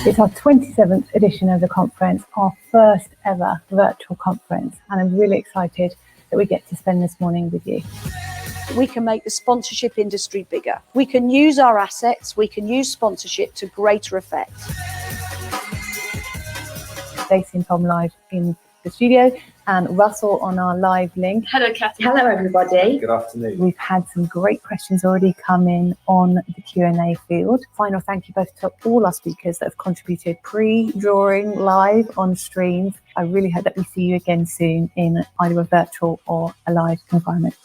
It's our 27th edition of the conference, our first ever virtual conference, and I'm really excited that we get to spend this morning with you. We can make the sponsorship industry bigger. We can use our assets, we can use sponsorship to greater effect. Stacey and Tom live in the studio, and Russell on our live link. Hello, Cathy. Hello, everybody. Good afternoon. We've had some great questions already come in on the Q&A field. Final thank you both to all our speakers that have contributed pre-drawing live on streams. I really hope that we see you again soon in either a virtual or a live environment.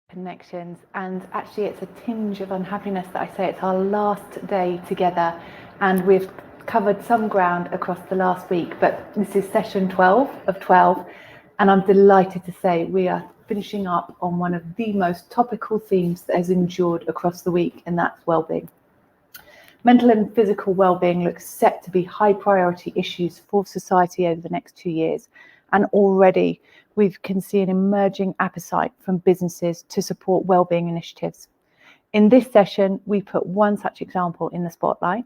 Connections, and actually it's a tinge of unhappiness that I say it's our last day together, and we've covered some ground across the last week, but this is session 12 of 12, and I'm delighted to say we are finishing up on one of the most topical themes that has endured across the week, and that's wellbeing. Mental and physical wellbeing looks set to be high priority issues for society over the next 2 years, and already we can see an emerging appetite from businesses to support wellbeing initiatives. In this session, we put one such example in the spotlight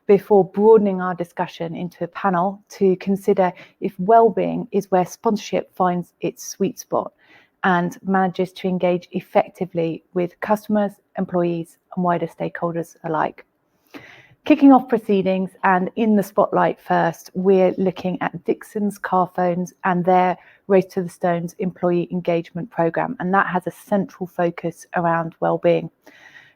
before broadening our discussion into a panel to consider if wellbeing is where sponsorship finds its sweet spot and manages to engage effectively with customers, employees, and wider stakeholders alike. Kicking off proceedings and in the spotlight first, we're looking at Dixon's Car Phones and their Race to the Stones employee engagement programme, and that has a central focus around wellbeing.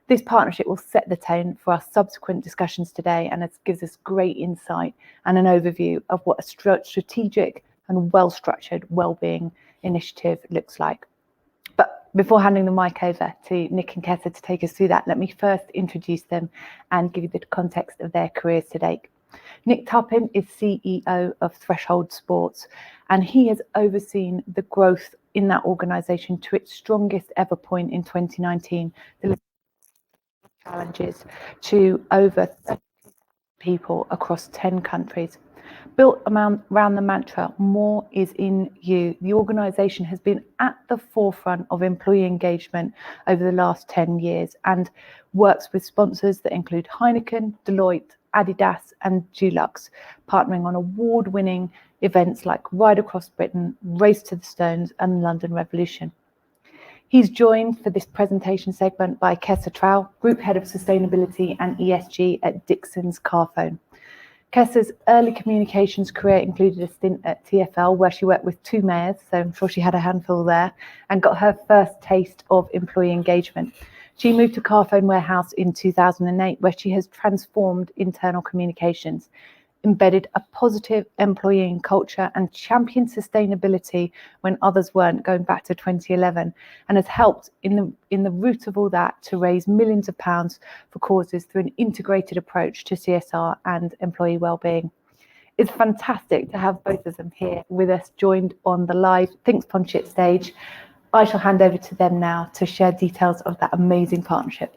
This partnership will set the tone for our subsequent discussions today, and it gives us great insight and an overview of what a strategic and well-structured wellbeing initiative looks like. But before handing the mic over to Nick and Kessa to take us through that, let me first introduce them and give you the context of their careers to date. Nick Turpin is CEO of Threshold Sports, and he has overseen the growth in that organisation to its strongest ever point in 2019, the challenges to over 30 people across 10 countries. Built around the mantra, more is in you, the organisation has been at the forefront of employee engagement over the last 10 years and works with sponsors that include Heineken, Deloitte, Adidas and Dulux, partnering on award-winning events like Ride Across Britain, Race to the Stones and London Revolution. He's joined for this presentation segment by Kessa Trau, Group Head of Sustainability and ESG at Dixon's Car Phone. Kessa's early communications career included a stint at TfL where she worked with 2 mayors, so I'm sure she had a handful there, and got her first taste of employee engagement. She moved to Carphone Warehouse in 2008, where she has transformed internal communications, embedded a positive employee culture and championed sustainability when others weren't, going back to 2011, and has helped in the root of all that to raise millions of pounds for causes through an integrated approach to CSR and employee wellbeing. It's fantastic to have both of them here with us, joined on the live Think Sponsorship stage. I shall hand over to them now to share details of that amazing partnership.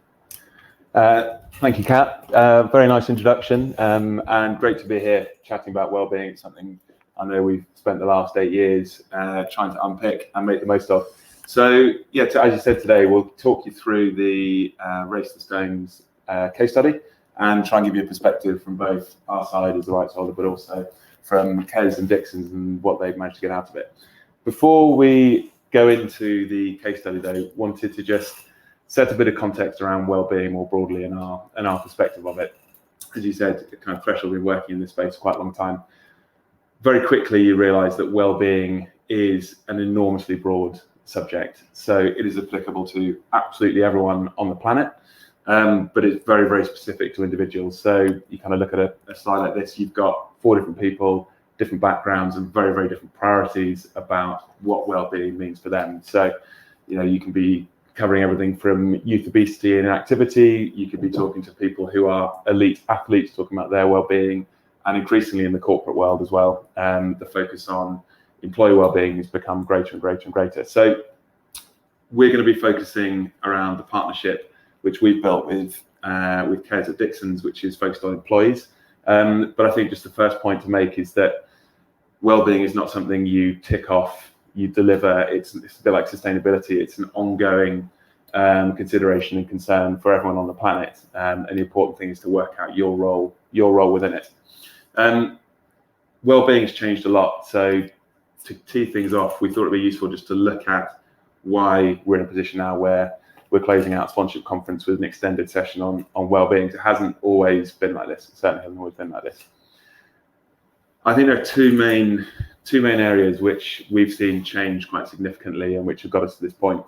Thank you, Kat. Very nice introduction, and great to be here chatting about wellbeing. It's something I know we've spent the last 8 years trying to unpick and make the most of. So, yeah, as you said today, we'll talk you through the Race to the Stones case study and try and give you a perspective from both our side as the rights holder, but also from Kes and Dixon's and what they've managed to get out of it. Before we go into the case study, though, wanted to just set a bit of context around wellbeing more broadly and our perspective of it. As you said, kind of Threshold been working in this space for quite a long time. Very quickly, you realise that wellbeing is an enormously broad subject. So it is applicable to absolutely everyone on the planet, but it's very, very specific to individuals. So you kind of look at a slide like this, you've got 4 different people, different backgrounds and very, very different priorities about what wellbeing means for them. So, you know, you can be covering everything from youth obesity and activity. You could be talking to people who are elite athletes, talking about their well-being, and increasingly in the corporate world as well. The focus on employee well-being has become greater and greater and greater. So we're going to be focusing around the partnership which we've built with Kes at Dixon's, which is focused on employees. But I think just the first point to make is that Wellbeing is not something you tick off, you deliver. It's a bit like sustainability. It's an ongoing consideration and concern for everyone on the planet. And the important thing is to work out your role within it. Wellbeing has changed a lot. So to tee things off, we thought it'd be useful just to look at why we're in a position now where we're closing out a sponsorship conference with an extended session on wellbeing. It hasn't always been like this. It certainly hasn't always been like this. I think there are two main areas which we've seen change quite significantly and which have got us to this point.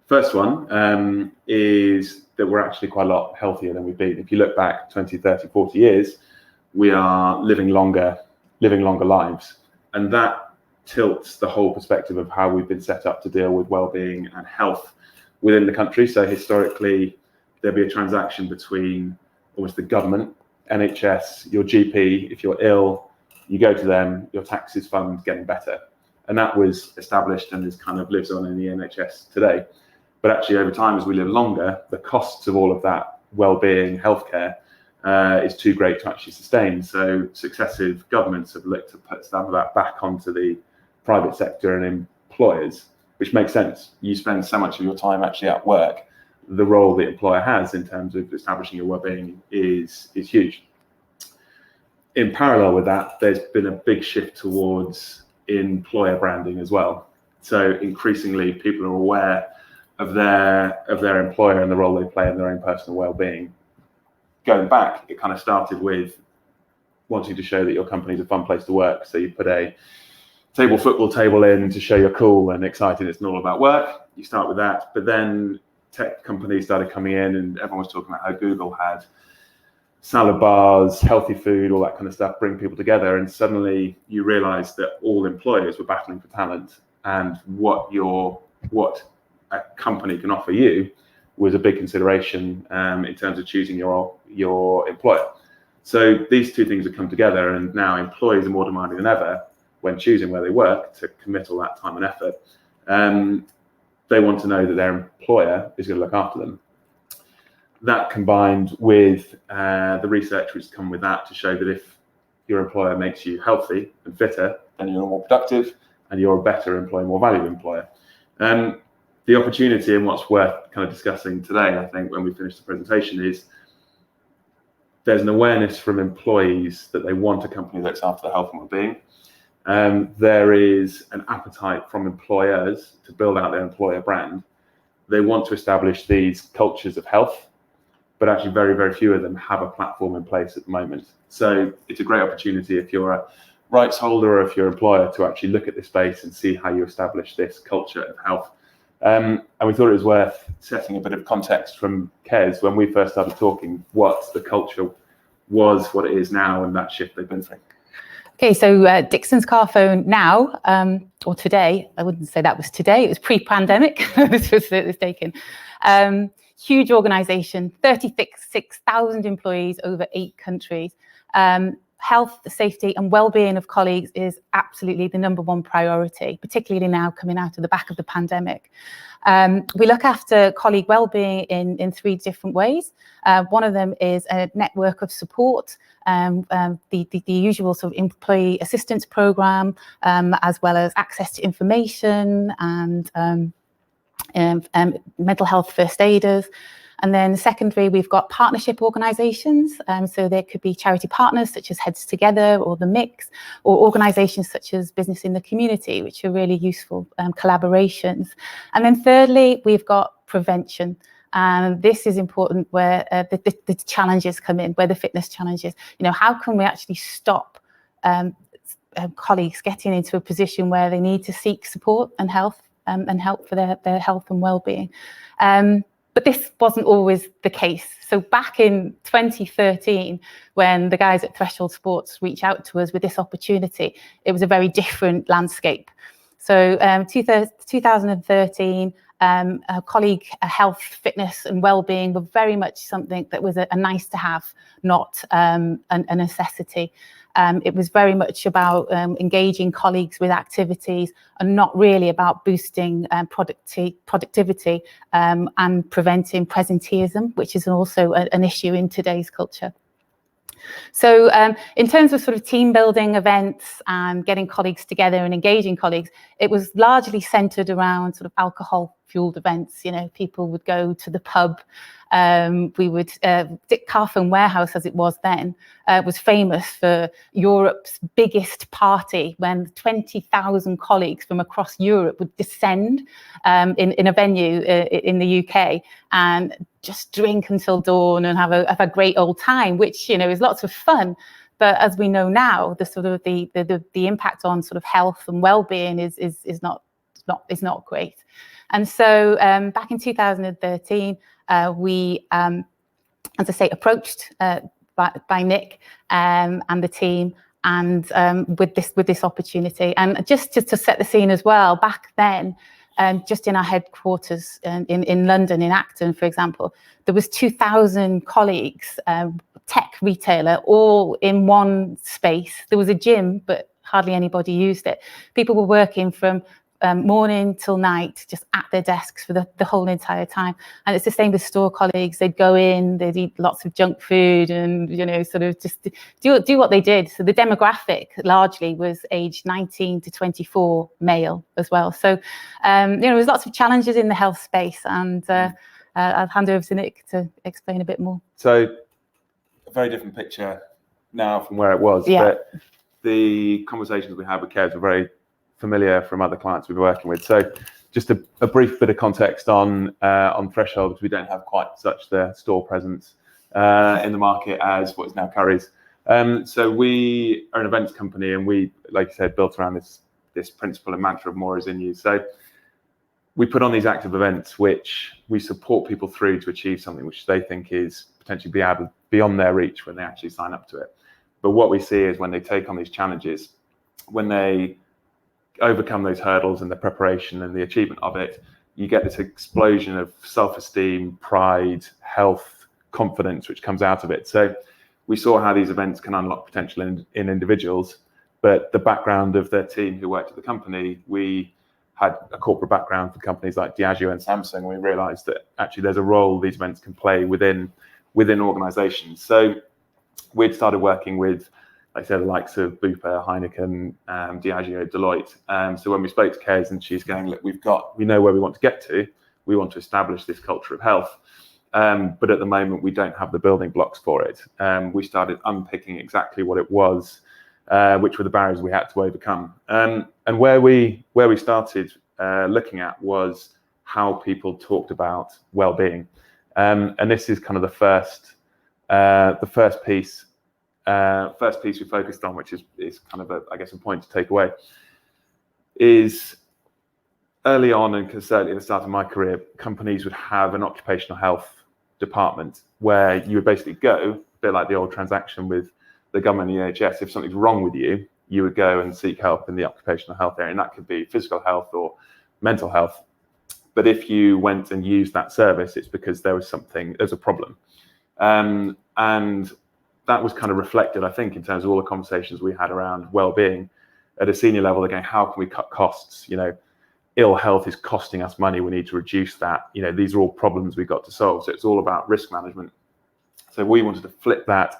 First one is that we're actually quite a lot healthier than we've been. If you look back 20, 30, 40 years, we are living longer lives. And that tilts the whole perspective of how we've been set up to deal with well-being and health within the country. So historically, there'd be a transaction between almost the government, NHS, your GP. If you're ill, you go to them, your taxes fund getting better. And that was established and is kind of lives on in the NHS today. But actually over time, as we live longer, the costs of all of that well-being, healthcare is too great to actually sustain. So successive governments have looked to put some of that back onto the private sector and employers, which makes sense. You spend so much of your time actually at work. The role the employer has in terms of establishing your well-being is huge. In parallel with that, there's been a big shift towards employer branding as well. So increasingly, people are aware of their employer and the role they play in their own personal well-being. Going back, it kind of started with wanting to show that your company's a fun place to work. So you put a football table in to show you're cool and excited. It's not all about work. You start with that, but then tech companies started coming in, and everyone was talking about how Google had salad bars, healthy food, all that kind of stuff, bring people together. And suddenly you realize that all employers were battling for talent, and what a company can offer you was a big consideration in terms of choosing your employer. So these two things have come together, and now employees are more demanding than ever when choosing where they work to commit all that time and effort. They want to know that their employer is going to look after them. That combined with the research which has come with that to show that if your employer makes you healthy and fitter, then you're more productive and you're a better employer, more valuable employer. The opportunity and what's worth kind of discussing today, I think, when we finish the presentation is there's an awareness from employees that they want a company that looks after their health and well-being. There is an appetite from employers to build out their employer brand. They want to establish these cultures of health, but actually very, very few of them have a platform in place at the moment. So it's a great opportunity if you're a rights holder or if you're an employer to actually look at this space and see how you establish this culture of health. And we thought it was worth setting a bit of context from Kes when we first started talking, what the culture was, what it is now, and that shift they've been through. Okay, so Dixon's Carphone now, or today, I wouldn't say that was today, it was pre-pandemic, this was taken. Huge organisation, 36,000 employees over 8 countries. Health, safety and well-being of colleagues is absolutely the #1 priority, particularly now coming out of the back of the pandemic. We look after colleague well-being in 3 different ways. One of them is a network of support, the usual sort of employee assistance programme, as well as access to information and mental health first aiders. And then secondary, we've got partnership organisations. So there could be charity partners such as Heads Together or The Mix, or organisations such as Business in the Community, which are really useful collaborations. And then thirdly, we've got prevention. This is important where the challenges come in, where the fitness challenges. You know, how can we actually stop colleagues getting into a position where they need to seek support and help for their health and well-being? But this wasn't always the case. So back in 2013, when the guys at Threshold Sports reached out to us with this opportunity, it was a very different landscape. So 2013, colleague health, fitness and well-being were very much something that was a nice to have, not a necessity. It was very much about engaging colleagues with activities and not really about boosting productivity and preventing presenteeism, which is also an issue in today's culture. So in terms of sort of team building events and getting colleagues together and engaging colleagues, it was largely centered around sort of alcohol fueled events. You know, people would go to the pub. We would, Dick Carphone Warehouse, as it was then, was famous for Europe's biggest party, when 20,000 colleagues from across Europe would descend in a venue in the UK and just drink until dawn and have a great old time, which, you know, is lots of fun. But as we know now, the sort of the impact on sort of health and well-being is not great. And so back in 2013, we, as I say, approached by Nick and the team, and with this opportunity. And just to set the scene as well, back then, just in our headquarters in London, in Acton, for example, there was 2,000 colleagues, tech retailer, all in one space. There was a gym, but hardly anybody used it. People were working from morning till night, just at their desks for the whole entire time. And it's the same with store colleagues. They'd go in, they'd eat lots of junk food and, you know, sort of just do what they did. So the demographic largely was age 19 to 24 male as well. So, you know, there's lots of challenges in the health space, and I'll hand over to Nick to explain a bit more. So a very different picture now from where it was, but the conversations we had with Kez were very familiar from other clients we've been working with. So just a brief bit of context on Threshold, because we don't have quite such the store presence in the market as what is now Currys. So we are an events company, and we, like you said, built around this principle and mantra of more is in you. So we put on these active events which we support people through to achieve something which they think is potentially beyond their reach when they actually sign up to it. But what we see is when they take on these challenges, when they overcome those hurdles and the preparation and the achievement of it, you get this explosion of self-esteem, pride, health, confidence, which comes out of it. So we saw how these events can unlock potential in individuals, but the background of their team who worked at the company, we had a corporate background for companies like Diageo and Samsung, and we realized that actually there's a role these events can play within organizations. So we'd started working with, like I said, the likes of Bupa, Heineken, Diageo, Deloitte. So when we spoke to Kez, and she's going, look, we know where we want to get to. We want to establish this culture of health. But at the moment, we don't have the building blocks for it. We started unpicking exactly what it was, which were the barriers we had to overcome. And where we started looking at was how people talked about well-being. And this is kind of the first piece we focused on, which is kind of a point to take away, is early on, and certainly at the start of my career, companies would have an occupational health department where you would basically go, a bit like the old transaction with the government and the NHS. If something's wrong with you, you would go and seek help in the occupational health area, and that could be physical health or mental health. But if you went and used that service, it's because there's a problem. And that was kind of reflected, I think, in terms of all the conversations we had around well-being at a senior level. Again, how can we cut costs? You know, ill health is costing us money. We need to reduce that. You know, these are all problems we've got to solve. So it's all about risk management. So we wanted to flip that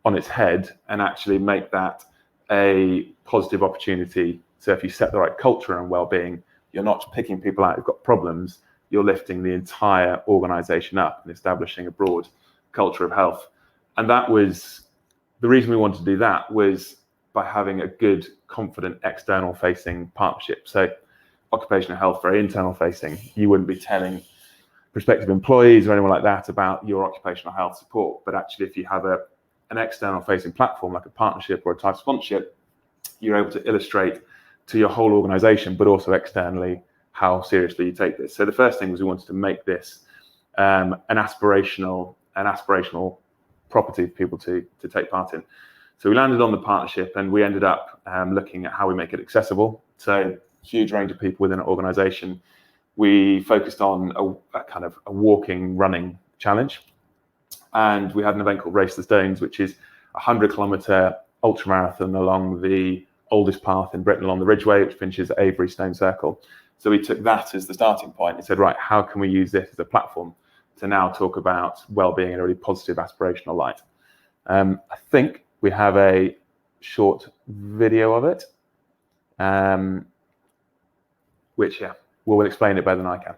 on its head and actually make that a positive opportunity. So if you set the right culture around well-being, you're not picking people out who've got problems. You're lifting the entire organization up and establishing a broad culture of health. And that was the reason we wanted to do that, was by having a good, confident, external facing partnership. So occupational health, very internal facing. You wouldn't be telling prospective employees or anyone like that about your occupational health support. But actually, if you have an external facing platform like a partnership or a type of sponsorship, you're able to illustrate to your whole organization, but also externally, how seriously you take this. So the first thing was we wanted to make this an aspirational property for people to take part in. So we landed on the partnership, and we ended up looking at how we make it accessible. So huge range of people within an organization. We focused on a kind of a walking, running challenge. And we had an event called Race the Stones, which is a 100-kilometer ultra marathon along the oldest path in Britain, along the Ridgeway, which finishes at Avebury Stone Circle. So we took that as the starting point and said, right, how can we use this as a platform to now talk about well-being in a really positive, aspirational light? I think we have a short video of it, which, yeah, will explain it better than I can.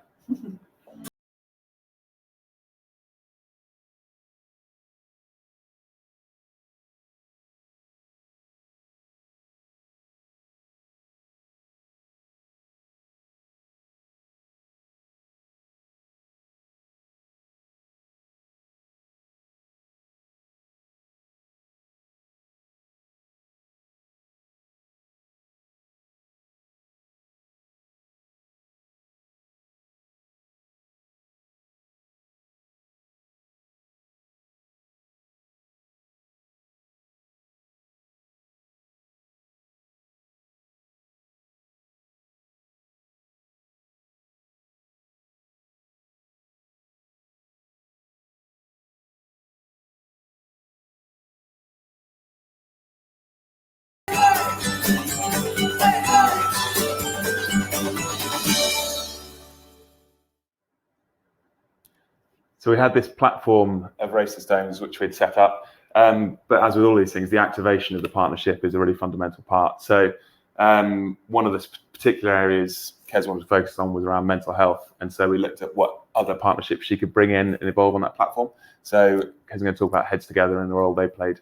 So we had this platform of Race to Stones, which we'd set up. But as with all these things, the activation of the partnership is a really fundamental part. So one of the particular areas Kez wanted to focus on was around mental health. And so we looked at what other partnerships she could bring in and evolve on that platform. So Kez is going to talk about Heads Together and the role they played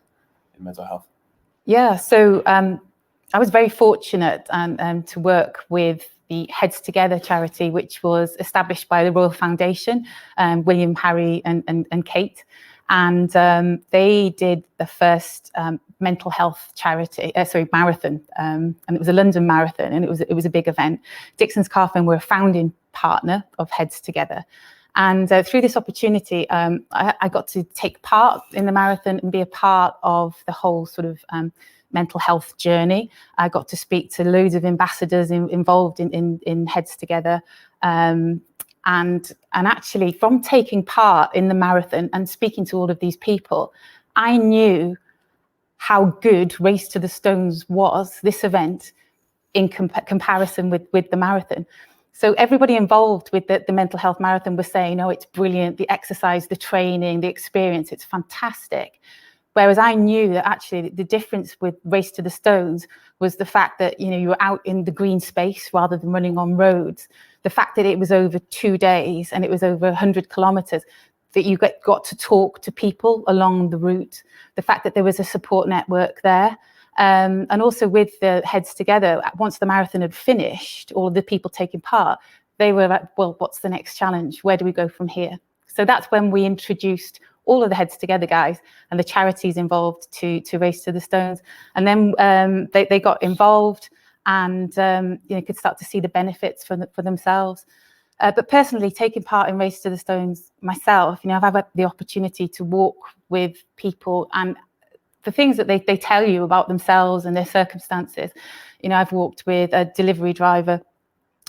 in mental health. Yeah, so I was very fortunate to work with the Heads Together charity, which was established by the Royal Foundation, William, Harry and Kate. And they did the first mental health marathon. And it was a London marathon, and it was a big event. Dixon's Carphone were a founding partner of Heads Together. And through this opportunity, I got to take part in the marathon and be a part of the whole sort of mental health journey. I got to speak to loads of ambassadors involved in Heads Together. And actually, from taking part in the marathon and speaking to all of these people, I knew how good Race to the Stones was, this event, in comparison with the marathon. So everybody involved with the mental health marathon was saying, oh, it's brilliant, the exercise, the training, the experience, it's fantastic. Whereas I knew that actually the difference with Race to the Stones was the fact that, you know, you were out in the green space rather than running on roads. The fact that it was over 2 days and it was over 100 kilometers, that you got to talk to people along the route. The fact that there was a support network there. And also with the Heads Together, once the marathon had finished, all of the people taking part, they were like, well, what's the next challenge? Where do we go from here? So that's when we introduced all of the Heads Together guys and the charities involved to Race to the Stones. And then they got involved and could start to see the benefits for themselves. But personally, taking part in Race to the Stones myself, I've had the opportunity to walk with people and the things that they tell you about themselves and their circumstances. I've walked with a delivery driver,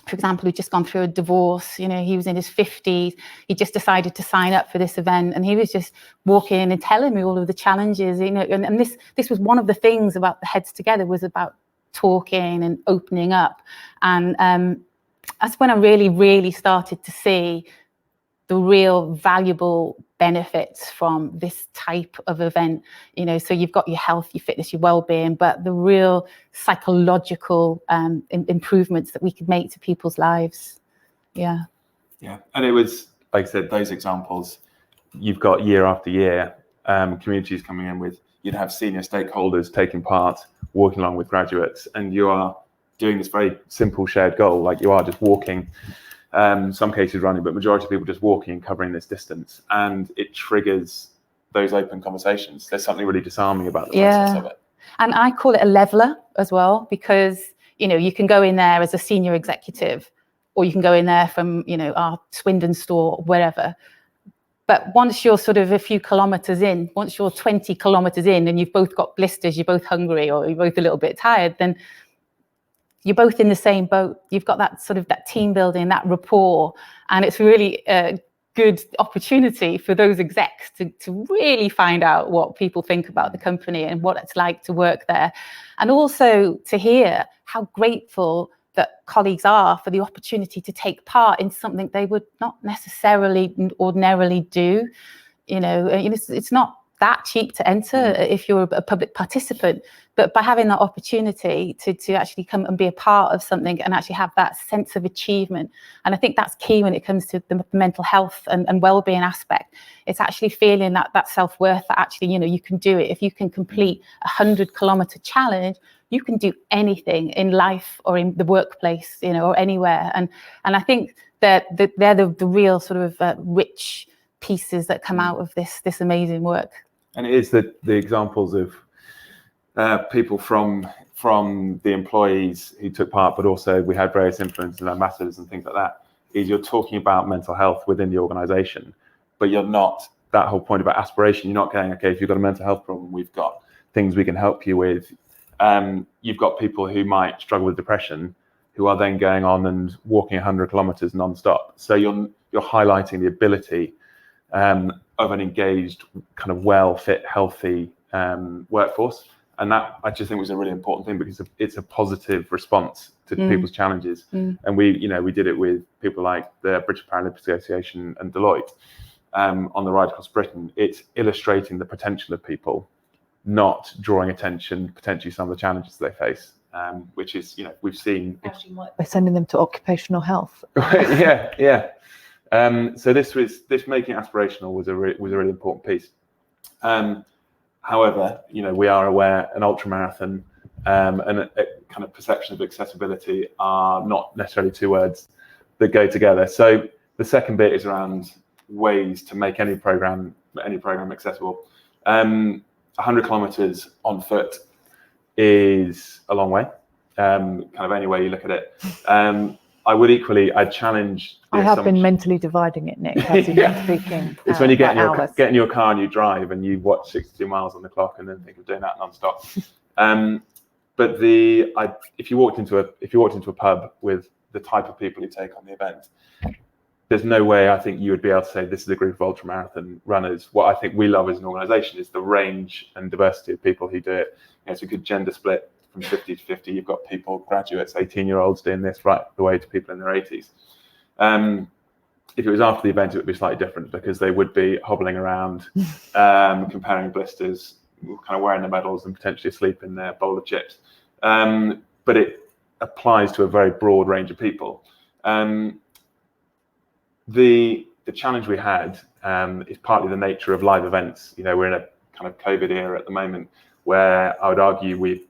for example, who'd just gone through a divorce. He was in his 50s. He just decided to sign up for this event, and he was just walking and telling me all of the challenges. And this was one of the things about the Heads Together, was about talking and opening up. And that's when I really, really started to see the real valuable benefits from this type of event. So you've got your health, your fitness, your well-being, but the real psychological improvements that we could make to people's lives. Yeah. And it was, like I said, those examples you've got year after year, communities coming in with, you'd have senior stakeholders taking part, walking along with graduates, and you are doing this very simple shared goal, like you are just walking, some cases running, but majority of people just walking and covering this distance, and it triggers those open conversations. There's something really disarming about the process of it. And I call it a leveler as well, because you can go in there as a senior executive, or you can go in there from our Swindon store or wherever. But once you're sort of a few kilometers in, once you're 20 kilometers in and you've both got blisters, you're both hungry, or you're both a little bit tired, then you're both in the same boat. You've got that sort of that team building, that rapport, and it's really a good opportunity for those execs to really find out what people think about the company and what it's like to work there, and also to hear how grateful that colleagues are for the opportunity to take part in something they would not necessarily ordinarily do. It's not that cheap to enter if you're a public participant, but by having that opportunity to actually come and be a part of something and actually have that sense of achievement. And I think that's key when it comes to the mental health and well-being aspect. It's actually feeling that self-worth, that actually, you know, you can do it. If you can complete a 100-kilometer challenge, you can do anything in life or in the workplace, you know, or anywhere. And I think that they're the real sort of rich pieces that come out of this amazing work. And it is the examples of people from the employees who took part, but also we had various influencers and ambassadors and things like that, is you're talking about mental health within the organization, but you're not, that whole point about aspiration, you're not going, okay, if you've got a mental health problem, we've got things we can help you with. You've got people who might struggle with depression who are then going on and walking 100 kilometers non-stop. So you're highlighting the ability of an engaged, kind of well-fit, healthy workforce. And that, I just think, was a really important thing, because it's a positive response to people's challenges. And we did it with people like the British Paralympic Association and Deloitte on the ride across Britain. It's illustrating the potential of people, not drawing attention potentially some of the challenges they face, which is, you know, we've seen by sending them to occupational health. yeah. So this making it aspirational was a really important piece. However, you know, we are aware an ultramarathon and a kind of perception of accessibility are not necessarily two words that go together. So the second bit is around ways to make any program accessible. 100 kilometers on foot is a long way, kind of any way you look at it. I'd challenge. I have been mentally dividing it, Nick, as you've been speaking. It's when you get in your car and you drive and you watch 62 miles on the clock and then think of doing that non-stop. But if you walked into a pub with the type of people who take on the event, there's no way I think you would be able to say this is a group of ultramarathon runners. What I think we love as an organisation is the range and diversity of people who do it. You know, it's a good gender split from 50 to 50. You've got people, graduates, 18-year-olds doing this, right the way to people in their 80s. If it was after the event, it would be slightly different, because they would be hobbling around, comparing blisters, kind of wearing the medals and potentially asleep in their bowl of chips. But it applies to a very broad range of people. The challenge we had is partly the nature of live events. You know, we're in a kind of COVID era at the moment, where I would argue we've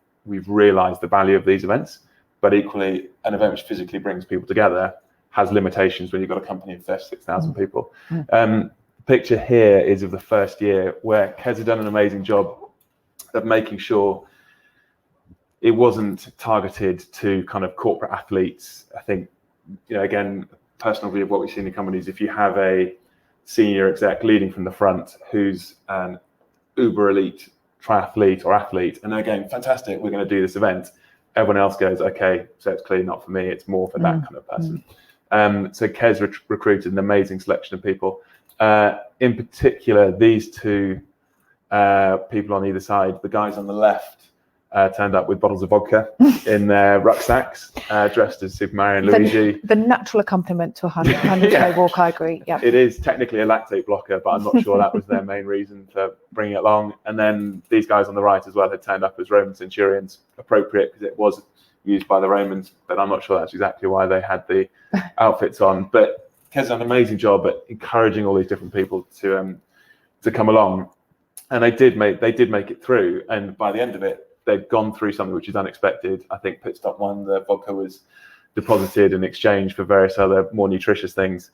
realised the value of these events, but equally an event which physically brings people together has limitations when you've got a company of 36,000 people. The picture here is of the first year, where Kez had done an amazing job of making sure it wasn't targeted to kind of corporate athletes. I think, you know, again, personal view of what we see in the companies, if you have a senior exec leading from the front who's an uber elite triathlete or athlete, and they're going, fantastic, we're going to do this event, everyone else goes, okay, so it's clearly not for me, it's more for that kind of person. So Kez recruited an amazing selection of people. In particular, these two people on either side, the guys on the left turned up with bottles of vodka in their rucksacks, dressed as Super Mario and Luigi. The natural accompaniment to a 100k walk, I agree. Yeah. It is technically a lactate blocker, but I'm not sure that was their main reason for bringing it along. And then these guys on the right as well had turned up as Roman centurions, appropriate because it was used by the Romans, but I'm not sure that's exactly why they had the outfits on. But Kez done an amazing job at encouraging all these different people to come along, and they did make it through. And by the end of it, they'd gone through something which is unexpected. I think pit stop 1, the vodka was deposited in exchange for various other more nutritious things.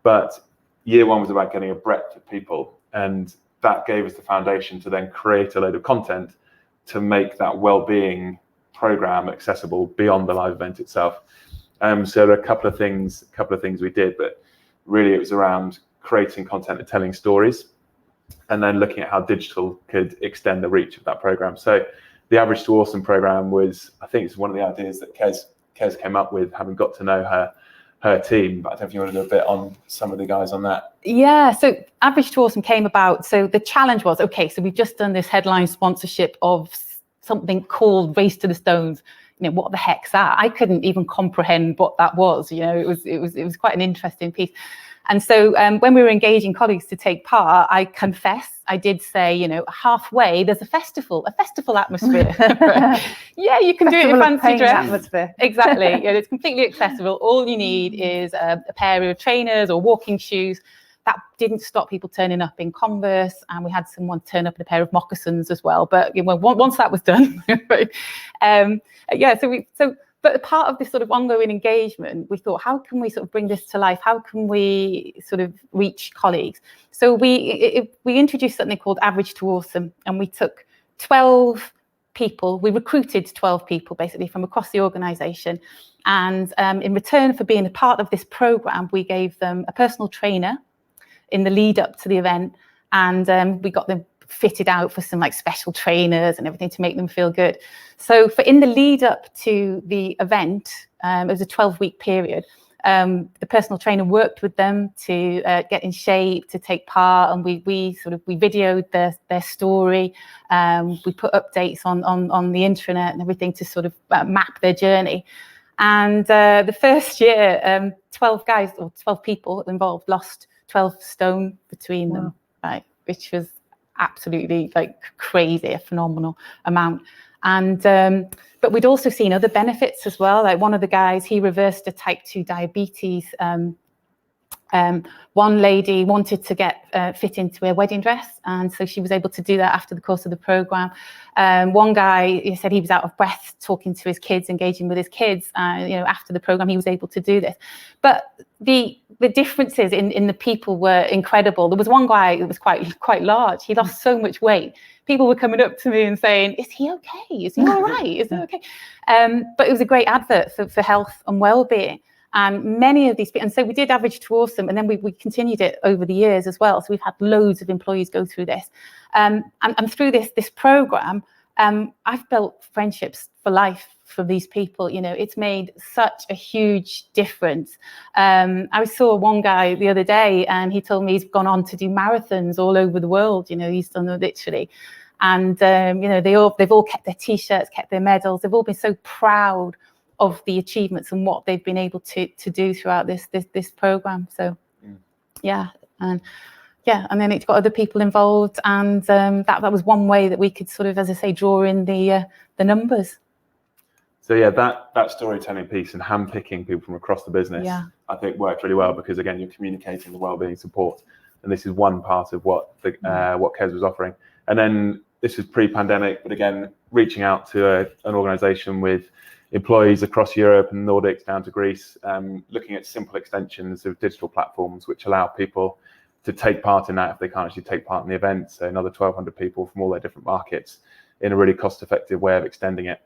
But year 1 was about getting a breadth of people, and that gave us the foundation to then create a load of content to make that well-being program accessible beyond the live event itself. So there are a couple of things we did, but really it was around creating content and telling stories, and then looking at how digital could extend the reach of that program. So the Average to Awesome program was, I think it's one of the ideas that Kez came up with, having got to know her team. But I don't know if you want to do a bit on some of the guys on that. Yeah, so Average to Awesome came about. So the challenge was, okay, so we've just done this headline sponsorship of something called Race to the Stones. You know, what the heck's that? I couldn't even comprehend what that was. You know, it was quite an interesting piece. And so when we were engaging colleagues to take part, I confess, I did say, you know, halfway there's a festival atmosphere. Yeah, you can do it in fancy dress. Atmosphere. Exactly. Yeah, it's completely accessible. All you need is a pair of trainers or walking shoes. That didn't stop people turning up in Converse, and we had someone turn up in a pair of moccasins as well. But you know, once that was done, but part of this sort of ongoing engagement, we thought, how can we sort of bring this to life? How can we sort of reach colleagues? So we introduced something called Average to Awesome, and we took 12 people. We recruited 12 people basically from across the organisation, and in return for being a part of this programme, we gave them a personal trainer in the lead up to the event, and we got them fitted out for some like special trainers and everything to make them feel good. So in the lead up to the event, it was a 12-week period. The personal trainer worked with them to get in shape, to take part, and we videoed their story. We put updates on the intranet and everything to sort of map their journey. And the first year, 12 guys or 12 people involved lost 12 stone between them, right? Which was absolutely like crazy, a phenomenal amount. And but we'd also seen other benefits as well. Like one of the guys, he reversed a type 2 diabetes. One lady wanted to get fit into a wedding dress, and so she was able to do that after the course of the programme. One guy, he said he was out of breath talking to his kids, engaging with his kids. After the programme, he was able to do this. But the differences in the people were incredible. There was one guy that was quite large. He lost so much weight. People were coming up to me and saying, "Is he okay? Is he all right? Is he okay?" But it was a great advert for health and well-being. And many of these people, and so we did Average to Awesome, and then we continued it over the years as well. So we've had loads of employees go through this. And through this programme, I've built friendships for life from these people. You know, it's made such a huge difference. I saw one guy the other day, and he told me he's gone on to do marathons all over the world. You know, he's done it literally. And, they've all kept their T-shirts, kept their medals. They've all been so proud of the achievements and what they've been able to do throughout this programme. So, and then it's got other people involved, and that was one way that we could sort of, as I say, draw in the numbers. So that storytelling piece and handpicking people from across the business, I think worked really well, because again, you're communicating the wellbeing support, and this is one part of what KES was offering. And then this was pre-pandemic, but again, reaching out to an organisation with employees across Europe and Nordics down to Greece, looking at simple extensions of digital platforms which allow people to take part in that if they can't actually take part in the event. So another 1,200 people from all their different markets in a really cost-effective way of extending it.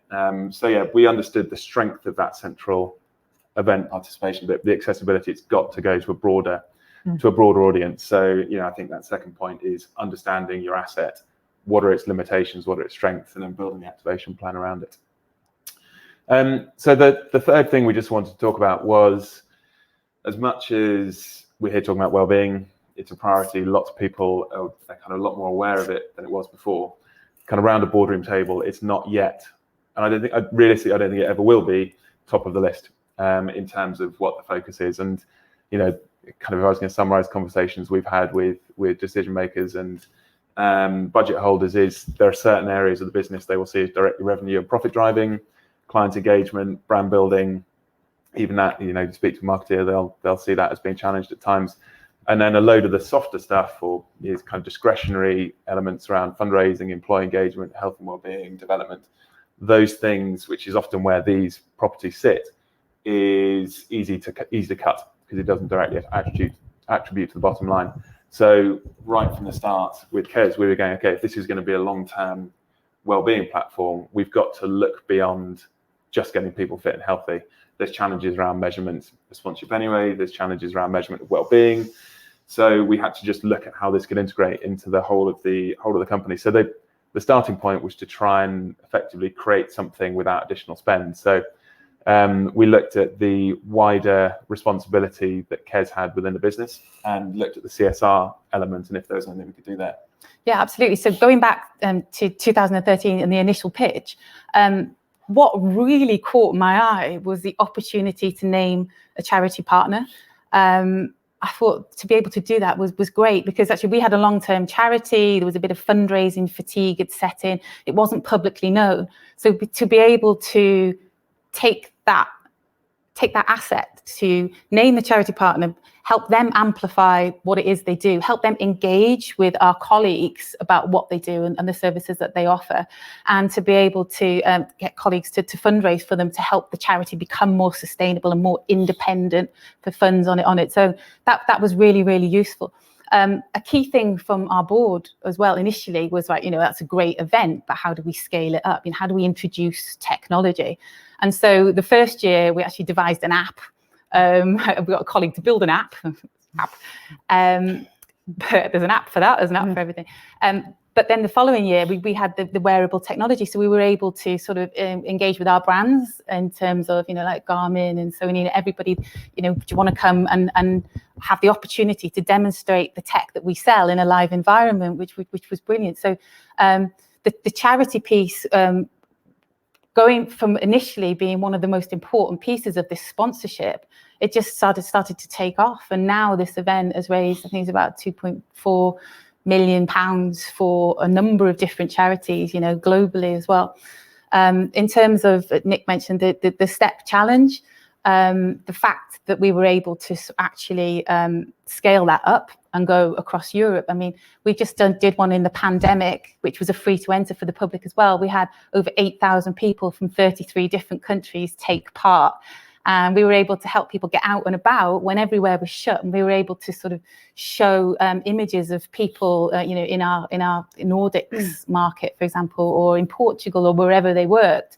We understood the strength of that central event participation, but the accessibility, it's got to go to a broader audience. So, I think that second point is understanding your asset. What are its limitations? What are its strengths? And then building the activation plan around it. So the third thing we just wanted to talk about was, as much as we're here talking about wellbeing, it's a priority. Lots of people are kind of a lot more aware of it than it was before. Kind of around a boardroom table, it's not yet, and I don't think it ever will be top of the list in terms of what the focus is. And kind of, if I was going to summarise conversations we've had with decision makers and budget holders, is there are certain areas of the business they will see as directly revenue and profit driving, client engagement, brand building, even that, you speak to a marketer, they'll see that as being challenged at times. And then a load of the softer stuff, or is kind of discretionary elements around fundraising, employee engagement, health and wellbeing, development, those things, which is often where these properties sit, is easy to cut because it doesn't directly attribute to the bottom line. So right from the start with KES, we were going, okay, if this is going to be a long-term wellbeing platform, we've got to look beyond just getting people fit and healthy. There's challenges around measurement of sponsorship anyway. There's challenges around measurement of well-being. So we had to just look at how this could integrate into the whole of the company. So the starting point was to try and effectively create something without additional spend. So we looked at the wider responsibility that KES had within the business and looked at the CSR element and if there was anything we could do there. Yeah, absolutely. So going back to 2013 and the initial pitch, what really caught my eye was the opportunity to name a charity partner. I thought to be able to do that was great, because actually we had a long-term charity. There was a bit of fundraising fatigue had set in. It wasn't publicly known. So to be able to take that asset, to name the charity partner, help them amplify what it is they do, help them engage with our colleagues about what they do and the services that they offer, and to be able to get colleagues to fundraise for them to help the charity become more sustainable and more independent for funds on its own. That was really, really useful. A key thing from our board as well initially was like, that's a great event, but how do we scale it up? How do we introduce technology? And so the first year we actually devised an app. We got a colleague to build an app. But there's an app for that. There's an app for everything. But then the following year, we had the wearable technology. So we were able to sort of engage with our brands in terms of, like Garmin and Sony, everybody, do you want to come and have the opportunity to demonstrate the tech that we sell in a live environment, which was brilliant. So the charity piece, going from initially being one of the most important pieces of this sponsorship, it just started to take off. And now this event has raised, I think it's about £2.4 million for a number of different charities, globally as well. In terms of, Nick mentioned the STEP challenge, the fact that we were able to actually scale that up and go across Europe. I mean, we just did one in the pandemic, which was a free to enter for the public as well. We had over 8,000 people from 33 different countries take part. And we were able to help people get out and about when everywhere was shut. And we were able to sort of show images of people, in our Nordics market, for example, or in Portugal or wherever they worked,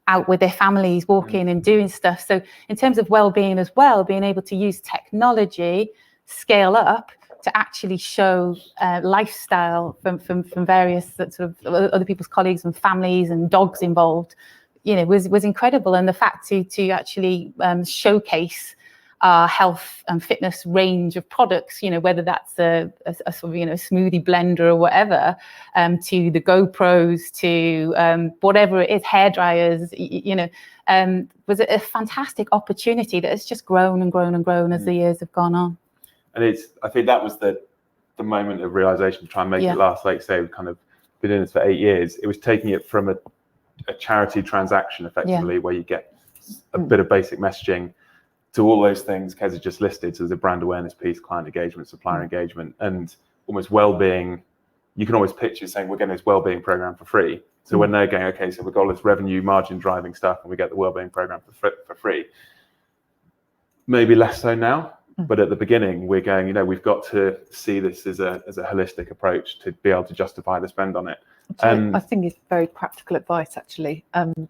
out with their families, walking and doing stuff. So in terms of well-being as well, being able to use technology, scale up to actually show lifestyle from various sort of other people's colleagues and families and dogs involved, was incredible. And the fact to actually showcase our health and fitness range of products, whether that's a sort of, smoothie blender or whatever, to the GoPros, to whatever it is, hair dryers, was a fantastic opportunity that has just grown and grown and grown as the years have gone on. And I think that was the moment of realization to try and make it last. Like say, we've kind of been doing this for 8 years. It was taking it from a charity transaction effectively, where you get a bit of basic messaging, to all those things Kez has just listed. So there's a brand awareness piece, client engagement, supplier engagement, and almost well-being. You can always picture saying we're getting this well-being program for free. So when they're going, okay, so we've got all this revenue margin driving stuff and we get the well-being program for free. Maybe less so now, but at the beginning we're going, we've got to see this as a holistic approach to be able to justify the spend on it. I think it's very practical advice, actually,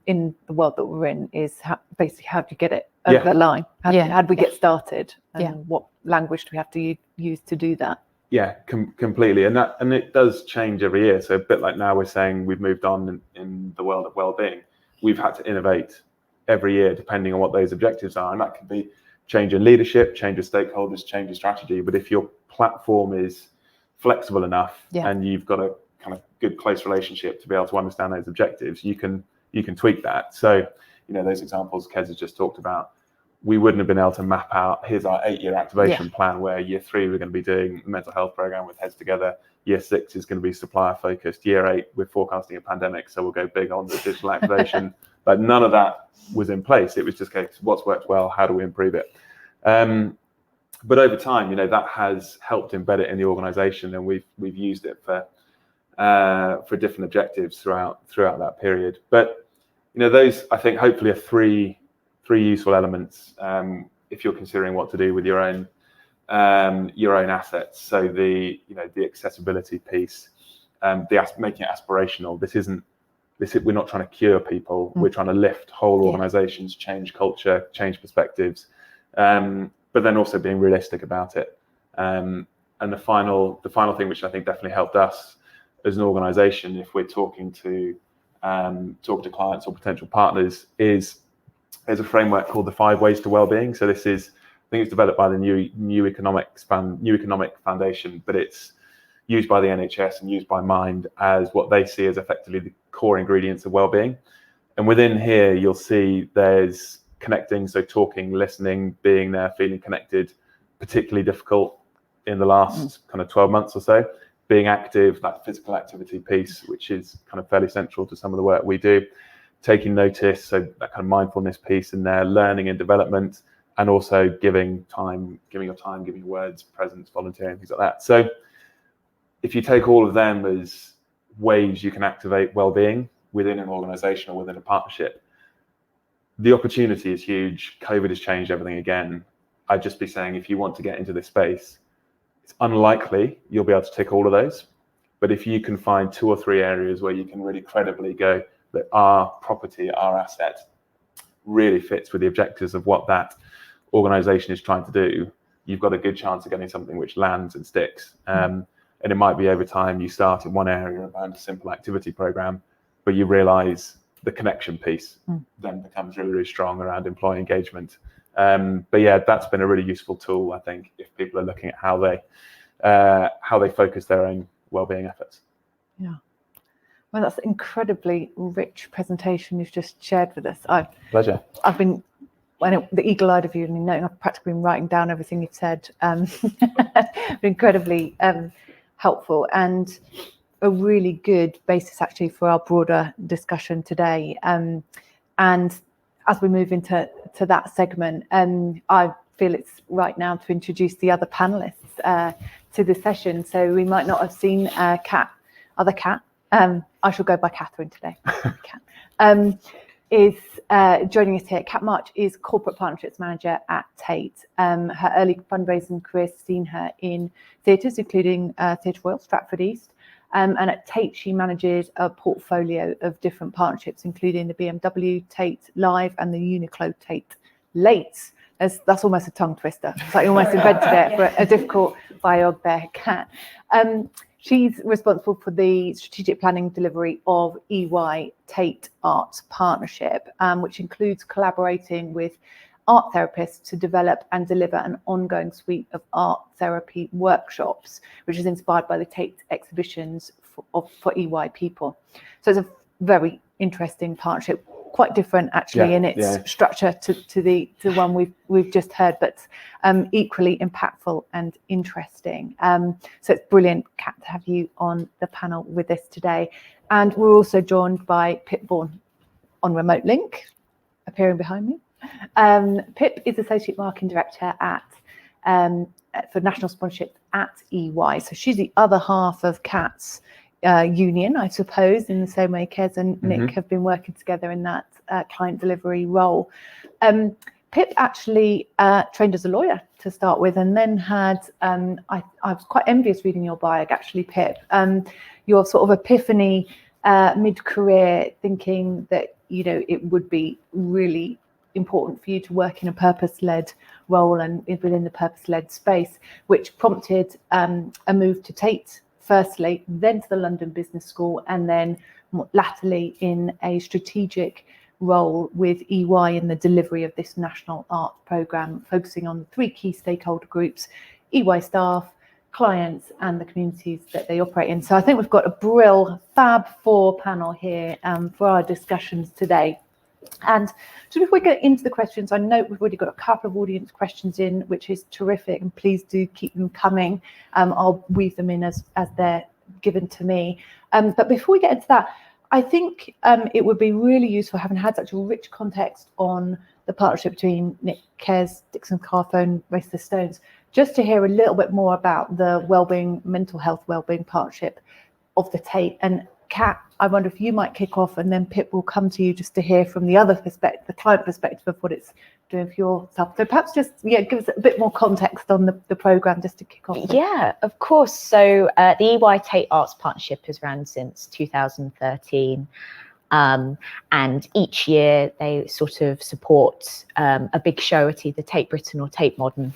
in the world that we're in, is basically how do you get it over the line? How do we get started? And what language do we have to use to do that? Yeah, completely. And it does change every year. So a bit like now we're saying we've moved on in the world of well-being. We've had to innovate every year depending on what those objectives are. And that could be change in leadership, change of stakeholders, change of strategy. But if your platform is flexible enough and you've got a kind of good close relationship to be able to understand those objectives, you can tweak that. So those examples Kez has just talked about, we wouldn't have been able to map out, here's our 8-year activation plan, where year 3 we're going to be doing a mental health program with Heads Together, year 6 is going to be supplier focused, year 8 we're forecasting a pandemic, so we'll go big on the digital activation. But none of that was in place. It was just, okay, what's worked well, how do we improve it? But over time, that has helped embed it in the organization, and we've used it for different objectives throughout that period. But those, I think, hopefully are three useful elements if you're considering what to do with your own assets. So the accessibility piece, making it aspirational. We're not trying to cure people. We're trying to lift whole organizations, change culture, change perspectives, but then also being realistic about it. And the final thing, which I think definitely helped us as an organization, if we're talking to clients or potential partners, is there's a framework called the 5 Ways to Wellbeing. So this is, I think it's developed by the New Economic Foundation, but it's used by the NHS and used by Mind as what they see as effectively the core ingredients of wellbeing. And within here, you'll see there's connecting, so talking, listening, being there, feeling connected, particularly difficult in the last kind of 12 months or so. Being active, that physical activity piece, which is kind of fairly central to some of the work we do, taking notice, so that kind of mindfulness piece in there, learning and development, and also giving your words, presence, volunteering, things like that. So if you take all of them as ways you can activate well-being within an organization or within a partnership, the opportunity is huge. COVID has changed everything again. I'd just be saying, if you want to get into this space, it's unlikely you'll be able to tick all of those. But if you can find 2 or 3 areas where you can really credibly go that our property, our asset really fits with the objectives of what that organization is trying to do, you've got a good chance of getting something which lands and sticks. And it might be over time you start in one area around a simple activity program, but you realize the connection piece then becomes really, really strong around employee engagement. But yeah, that's been a really useful tool, I think, if people are looking at how they focus their own wellbeing efforts. Yeah. Well, that's an incredibly rich presentation you've just shared with us. Pleasure. I've been, the eagle-eyed of you, and knowing I've practically been writing down everything you've said, incredibly helpful and a really good basis actually for our broader discussion today. And as we move into that segment, I feel it's right now to introduce the other panelists to the session. So we might not have seen Kat. I shall go by Catherine today. Kat is joining us here. Kat March is Corporate Partnerships Manager at Tate. Her early fundraising career has seen her in theatres, including Theatre Royal, Stratford East. And at Tate, she manages a portfolio of different partnerships, including the BMW Tate Live and the Uniqlo Tate Late. That's almost a tongue twister. It's like you almost invented it for a difficult biog there, Kat. She's responsible for the strategic planning delivery of EY Tate Arts Partnership, which includes collaborating with art therapists to develop and deliver an ongoing suite of art therapy workshops, which is inspired by the Tate exhibitions for EY people. So it's a very interesting partnership, quite different actually in its structure to the one we've just heard, but equally impactful and interesting. So it's brilliant, Kat, to have you on the panel with us today. And we're also joined by Pip Vaughan on remote link, appearing behind me. Pip is Associate Marketing Director for National Sponsorship at EY. So she's the other half of Kat's union, I suppose, in the same way Kez and Nick have been working together in that client delivery role. Pip actually trained as a lawyer to start with, and then had, I was quite envious reading your bio, actually, Pip, your sort of epiphany mid-career, thinking that, it would be really important for you to work in a purpose-led role and within the purpose-led space, which prompted a move to Tate firstly, then to the London Business School, and then latterly in a strategic role with EY in the delivery of this national art programme, focusing on 3 key stakeholder groups: EY staff, clients, and the communities that they operate in. So I think we've got a fab 4 panel here for our discussions today. And so before we get into the questions, I know we've already got a couple of audience questions in, which is terrific, and please do keep them coming. I'll weave them in as they're given to me. But before we get into that, I think it would be really useful, having had such a rich context on the partnership between Nick Kez, Dixon Carphone, Race the Stones, just to hear a little bit more about the wellbeing, mental health wellbeing partnership of the Tate. And Kat, I wonder if you might kick off, and then Pip will come to you just to hear from the other perspective, the client perspective of what it's doing for yourself. So perhaps just give us a bit more context on the programme just to kick off. Yeah, of course. So the EY Tate Arts Partnership has run since 2013. And each year they sort of support a big show at either Tate Britain or Tate Modern.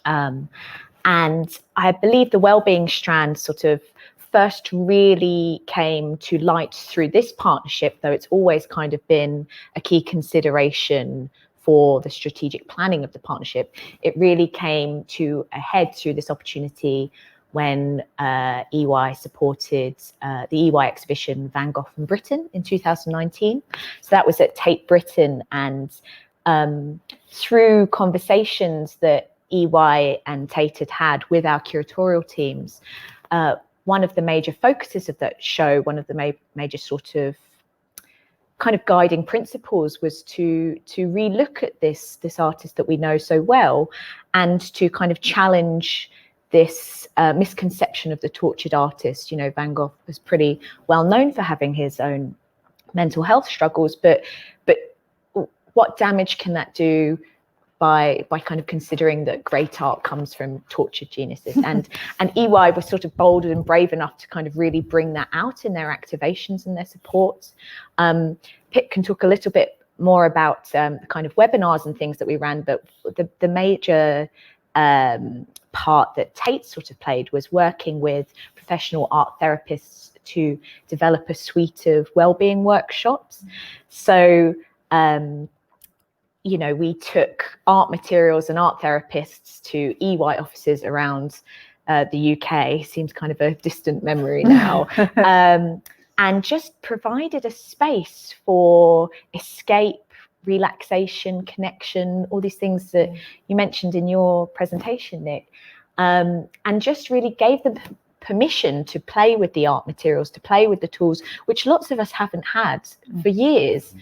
And I believe the wellbeing strand sort of first really came to light through this partnership, though it's always kind of been a key consideration for the strategic planning of the partnership. It really came to a head through this opportunity when EY supported the EY exhibition Van Gogh in Britain in 2019. So that was at Tate Britain, and through conversations that EY and Tate had with our curatorial teams, one of the major focuses of that show, one of the major sort of kind of guiding principles was to relook at this artist that we know so well, and to kind of challenge this misconception of the tortured artist. You know, Van Gogh was pretty well known for having his own mental health struggles, but what damage can that do by kind of considering that great art comes from tortured geniuses? And EY was sort of bold and brave enough to kind of really bring that out in their activations and their supports. Pip can talk a little bit more about the kind of webinars and things that we ran, but the major part that Tate sort of played was working with professional art therapists to develop a suite of wellbeing workshops. So you know, we took art materials and art therapists to EY offices around the UK, seems kind of a distant memory now, and just provided a space for escape, relaxation, connection, all these things that you mentioned in your presentation, Nick, and just really gave them permission to play with the art materials, to play with the tools, which lots of us haven't had for years.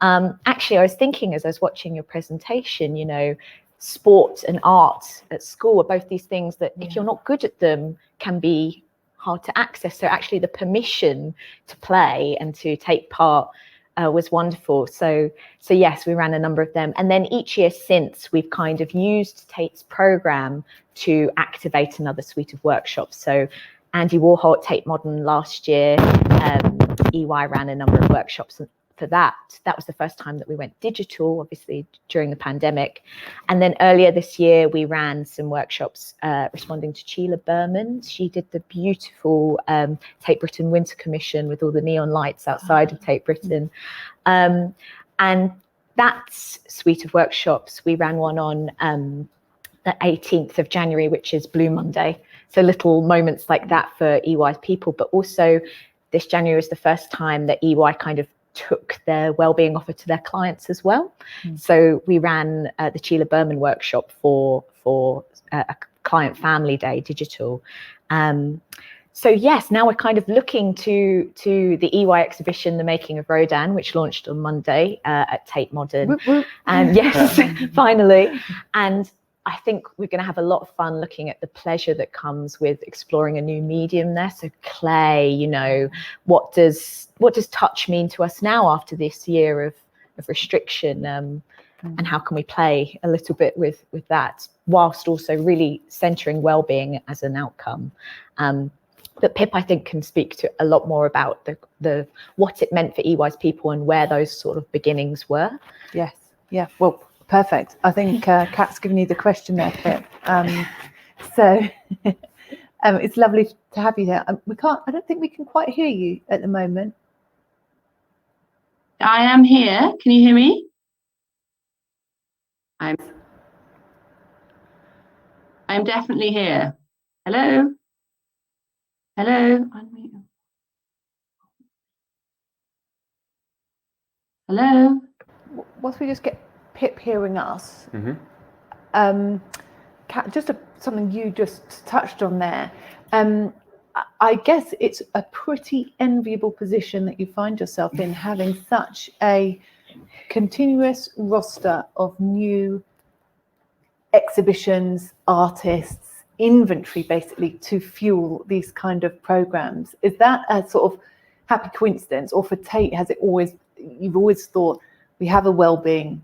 Actually, I was thinking as I was watching your presentation, you know, sport and art at school are both these things that if you're not good at them can be hard to access. So actually the permission to play and to take part was wonderful. So yes, we ran a number of them. And then each year since, we've kind of used Tate's program to activate another suite of workshops. So Andy Warhol at Tate Modern last year, EY ran a number of workshops for that. That was the first time that we went digital, obviously during the pandemic. And then earlier this year, we ran some workshops responding to Sheila Berman. She did the beautiful Tate Britain Winter Commission with all the neon lights outside of Tate Britain. And that suite of workshops, we ran one on the 18th of January, which is Blue Monday. So little moments like that for EY's people, but also this January is the first time that EY kind of took their wellbeing offer to their clients as well. So we ran the Sheila Berman workshop for a client family day digital. So yes, now we're kind of looking to the EY exhibition, The Making of Rodin, which launched on Monday at Tate Modern. And yes, finally. And I think we're going to have a lot of fun looking at the pleasure that comes with exploring a new medium there. So clay, you know, what does touch mean to us now after this year of restriction, and how can we play a little bit with that whilst also really centering well-being as an outcome. But Pip, I think, can speak to a lot more about the what it meant for EY's people and where those sort of beginnings were. Yes, yeah, well, perfect. I think Kat's given you the question there, Pip. So it's lovely to have you here. I don't think we can quite hear you at the moment. I am here. Can you hear me? I'm definitely here. Hello? Hello? Hello? Whilst we just get Pip hearing us, Kat, just something you just touched on there. I guess it's a pretty enviable position that you find yourself in, having such a continuous roster of new exhibitions, artists, inventory basically to fuel these kind of programs. Is that a sort of happy coincidence, or for Tate, you've always thought we have a well-being,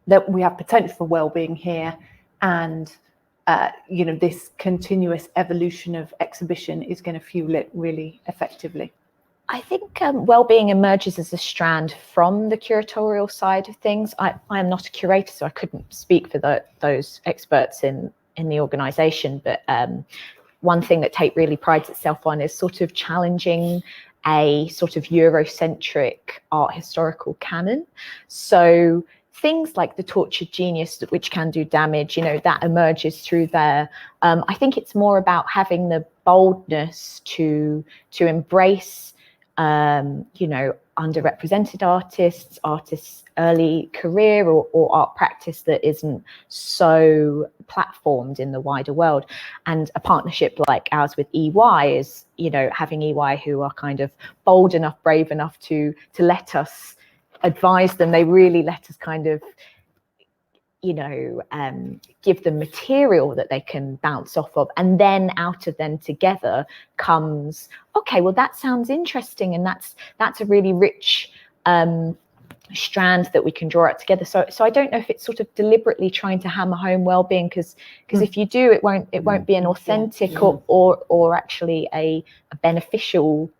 that we have potential for well-being here, and you know, this continuous evolution of exhibition is going to fuel it really effectively? I think well-being emerges as a strand from the curatorial side of things. I am not a curator, so I couldn't speak for those experts in the organisation. But one thing that Tate really prides itself on is sort of challenging a sort of Eurocentric art historical canon. So things like the tortured genius, which can do damage, you know, that emerges through there. I think it's more about having the boldness to embrace, you know, underrepresented artists, artists early career or art practice that isn't so platformed in the wider world. And a partnership like ours with EY is, you know, having EY who are kind of bold enough, brave enough to let us advise them. They really let us kind of, you know, give them material that they can bounce off of, and then out of them together comes, okay, well that sounds interesting, and that's a really rich strand that we can draw out together. So I don't know if it's sort of deliberately trying to hammer home well-being, because if you do, it won't be an authentic or actually a beneficial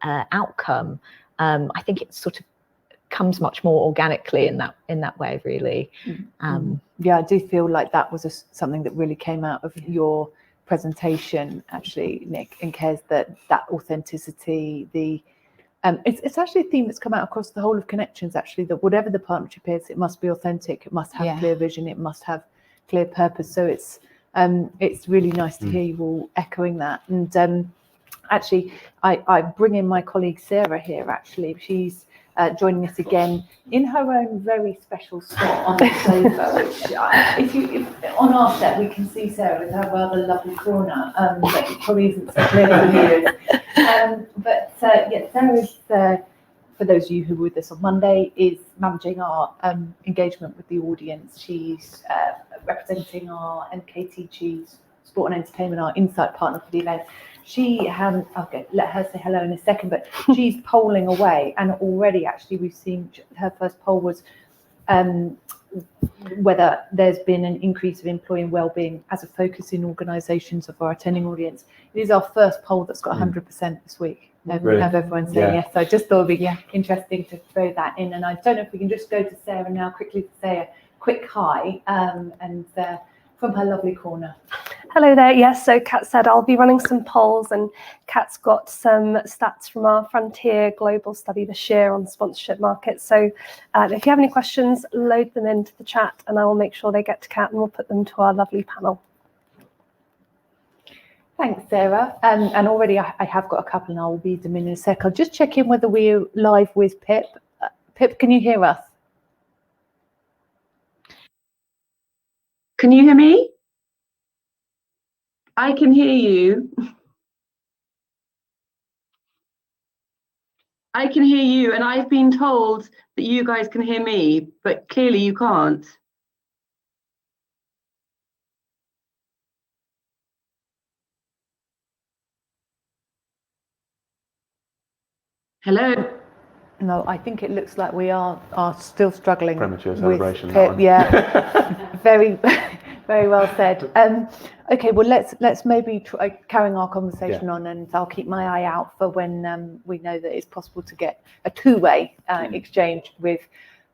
outcome. I think it's sort of comes much more organically in that way, really. Yeah, I do feel like that was something that really came out of your presentation, actually, Nick, in Kez, that authenticity, it's actually a theme that's come out across the whole of Connections, actually, that whatever the partnership is, it must be authentic, it must have clear vision, it must have clear purpose. So it's really nice to hear you all echoing that. And actually, I bring in my colleague Sarah here, actually. She's joining us again in her own very special spot on the sofa, which if on our set we can see Sarah with her rather lovely corner, that probably isn't so clear for viewers. But Sarah is, for those of you who were with us on Monday, is managing our engagement with the audience. She's representing our NKTG Sport and Entertainment, our insight partner for the event. She I'll let her say hello in a second, but she's polling away, and already actually we've seen her first poll was whether there's been an increase of employee wellbeing as a focus in organisations of our attending audience. It is our first poll that's got 100% this week of everyone saying yes. So I just thought it'd be interesting to throw that in, and I don't know if we can just go to Sarah now quickly to say a quick hi, and from her lovely corner. Hello there. Yes, so Kat said I'll be running some polls, and Kat's got some stats from our Frontier Global study this year on sponsorship markets. So if you have any questions, load them into the chat and I will make sure they get to Kat and we'll put them to our lovely panel. Thanks, Sarah. And already I have got a couple and I'll read them in a sec. I'll just check in whether we're live with Pip. Pip, can you hear us? Can you hear me? I can hear you. I can hear you, and I've been told that you guys can hear me, but clearly you can't. Hello? No, I think it looks like we are still struggling. Premature celebration. With Pip. Yeah, very, very well said. Okay, well let's maybe try carrying our conversation on, and I'll keep my eye out for when we know that it's possible to get a two-way exchange with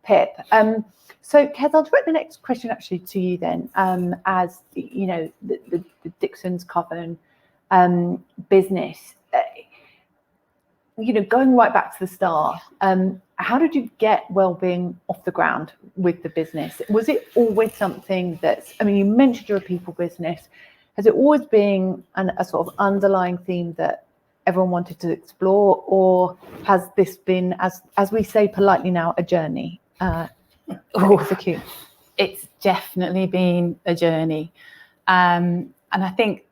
Pip. So, Kez, I'll direct the next question actually to you then. As you know, the Dixon's Coven business. You know, going right back to the start, how did you get Wellbeing off the ground with the business? Was it always something that's, I mean, you mentioned you're a people business. Has it always been a sort of underlying theme that everyone wanted to explore, or has this been, as we say politely now, a journey to execute? It's definitely been a journey. And I think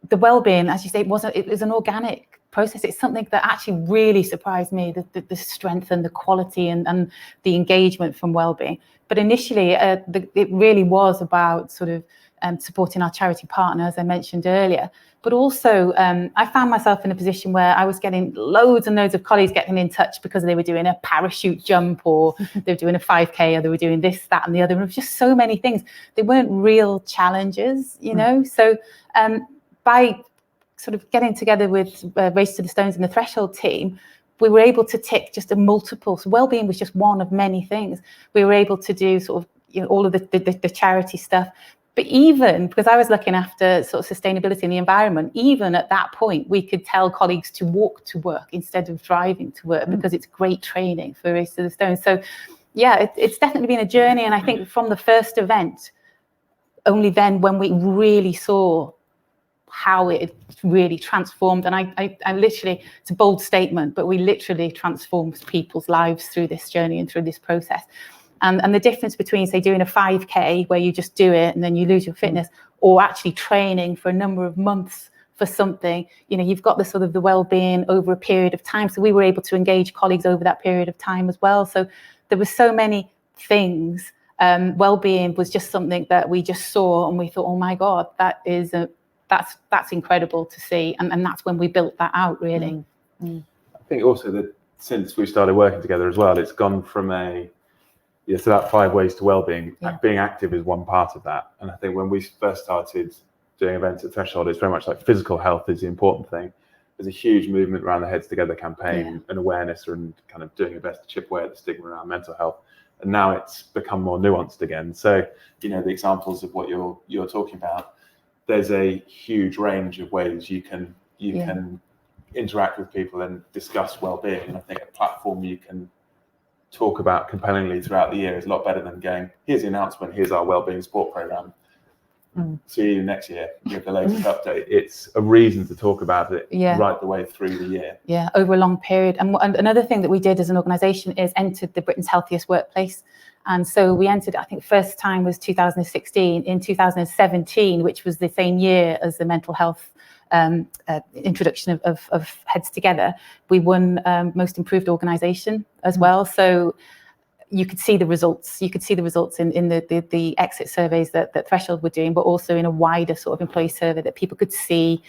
the Wellbeing, as you say, it was an organic process. It's something that actually really surprised me, the strength and the quality and the engagement from Wellbeing. But initially, it really was about sort of supporting our charity partner, as I mentioned earlier. But also, I found myself in a position where I was getting loads and loads of colleagues getting in touch because they were doing a parachute jump, or they were doing a 5K, or they were doing this, that, and the other. And it was just so many things. They weren't real challenges, you know. So by sort of getting together with Race to the Stones and the Threshold team, we were able to tick just a multiple. So Wellbeing was just one of many things. We were able to do sort of, you know, all of the charity stuff. But even because I was looking after sort of sustainability in the environment, even at that point, we could tell colleagues to walk to work instead of driving to work, because it's great training for Race to the Stones. So yeah, it's definitely been a journey. And I think from the first event, only then when we really saw how it really transformed. And I literally, it's a bold statement, but we literally transformed people's lives through this journey and through this process. And the difference between, say, doing a 5K where you just do it and then you lose your fitness, or actually training for a number of months for something, you know, you've got the sort of the well-being over a period of time. So we were able to engage colleagues over that period of time as well. So there were so many things. Well-being was just something that we just saw and we thought, oh my God, that's incredible to see. And that's when we built that out, really. I think also that since we started working together as well, it's gone from it's about 5 ways to well-being. Being active is one part of that. And I think when we first started doing events at Threshold, it's very much like physical health is the important thing. There's a huge movement around the Heads Together campaign and awareness and kind of doing your best to chip away at the stigma around mental health. And now it's become more nuanced again. So, you know, the examples of what you're talking about, there's a huge range of ways you can interact with people and discuss well-being. And I think a platform you can talk about compellingly throughout the year is a lot better than going, here's the announcement, here's our wellbeing support program. See you next year with the latest update. It's a reason to talk about it right the way through the year. Yeah, over a long period. And another thing that we did as an organisation is entered the Britain's Healthiest Workplace. And so we entered, I think first time was 2016. In 2017, which was the same year as the mental health introduction of Heads Together, we won Most Improved Organisation as well. So you could see the results. You could see the results in the exit surveys that Threshold were doing, but also in a wider sort of employee survey that people could see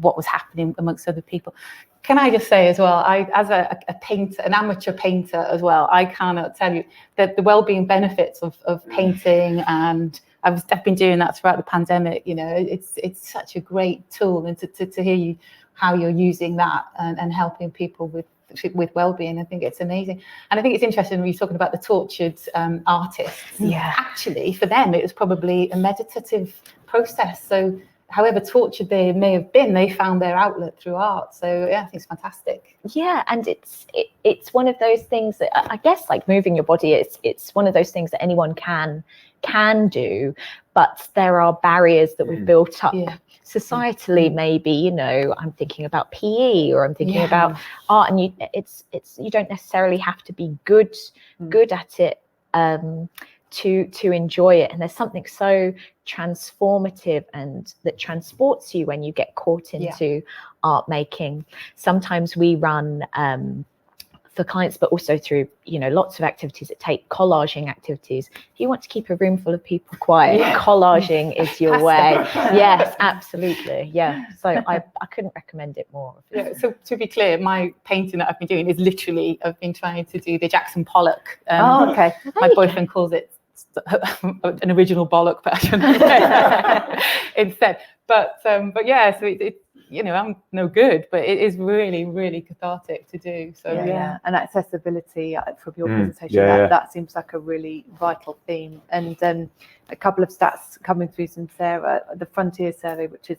what was happening amongst other people. Can I just say as well, I, as a painter, an amateur painter as well, I cannot tell you that the well-being benefits of painting, and I've been doing that throughout the pandemic. You know, it's such a great tool, and to hear how you're using that and helping people with well-being, I think it's amazing. And I think it's interesting when you're talking about the tortured artists. Actually, for them, it was probably a meditative process. So however tortured they may have been, they found their outlet through art. So yeah, I think it's fantastic. Yeah, and it's one of those things that I guess, like moving your body, it's one of those things that anyone can do, but there are barriers that we've built up societally. Maybe, you know, I'm thinking about PE, or I'm thinking about art, and you don't necessarily have to be good at it to enjoy it. And there's something so transformative and that transports you when you get caught into art making. Sometimes we run for clients, but also through, you know, lots of activities that take collaging activities. If you want to keep a room full of people quiet, collaging is your way. Yes, absolutely. Yeah. So I couldn't recommend it more. Yeah. So to be clear, my painting that I've been doing is literally, I've been trying to do the Jackson Pollock. My boyfriend calls it an original bollock version instead. But yeah, so it's, you know, I'm no good, but it is really, really cathartic to do. So and accessibility from your presentation, that seems like a really vital theme. And a couple of stats coming through from Sarah, the Frontier survey, which has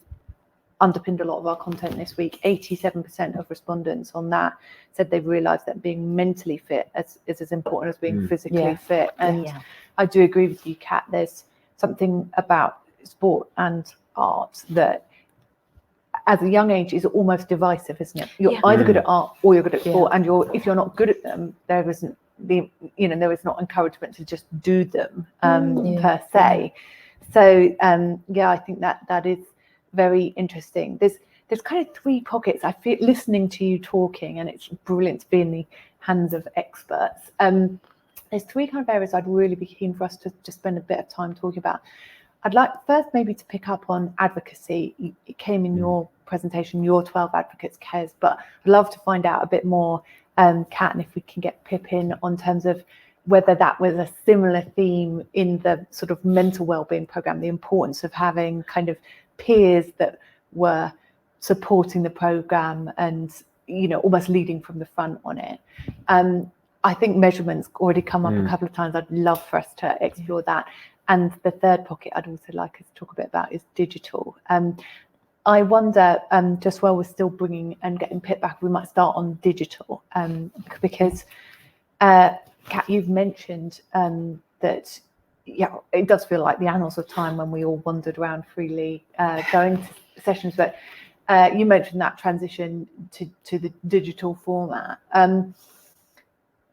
underpinned a lot of our content this week, 87% of respondents on that said they've realised that being mentally fit is as important as being physically fit. And I do agree with you, Kat. There's something about sport and art that as a young age is almost divisive, isn't it? You're either good at art or you're good at sport, and if you're not good at them, there is not encouragement to just do them per se. So I think that is very interesting. There's kind of 3 pockets. I feel listening to you talking, and it's brilliant to be in the hands of experts. There's 3 kind of areas I'd really be keen for us to just spend a bit of time talking about. I'd like first maybe to pick up on advocacy. It came in your presentation, your 12 advocates cares, but I'd love to find out a bit more, Kat, and if we can get Pip in on terms of whether that was a similar theme in the sort of mental wellbeing program, the importance of having kind of peers that were supporting the program and, you know, almost leading from the front on it. I think measurement's already come up a couple of times. I'd love for us to explore that. And the third pocket I'd also like us to talk a bit about is digital. I wonder, just while we're still bringing and getting Pip back, we might start on digital, because Kat, you've mentioned that it does feel like the annals of time when we all wandered around freely, going sessions, but you mentioned that transition to the digital format.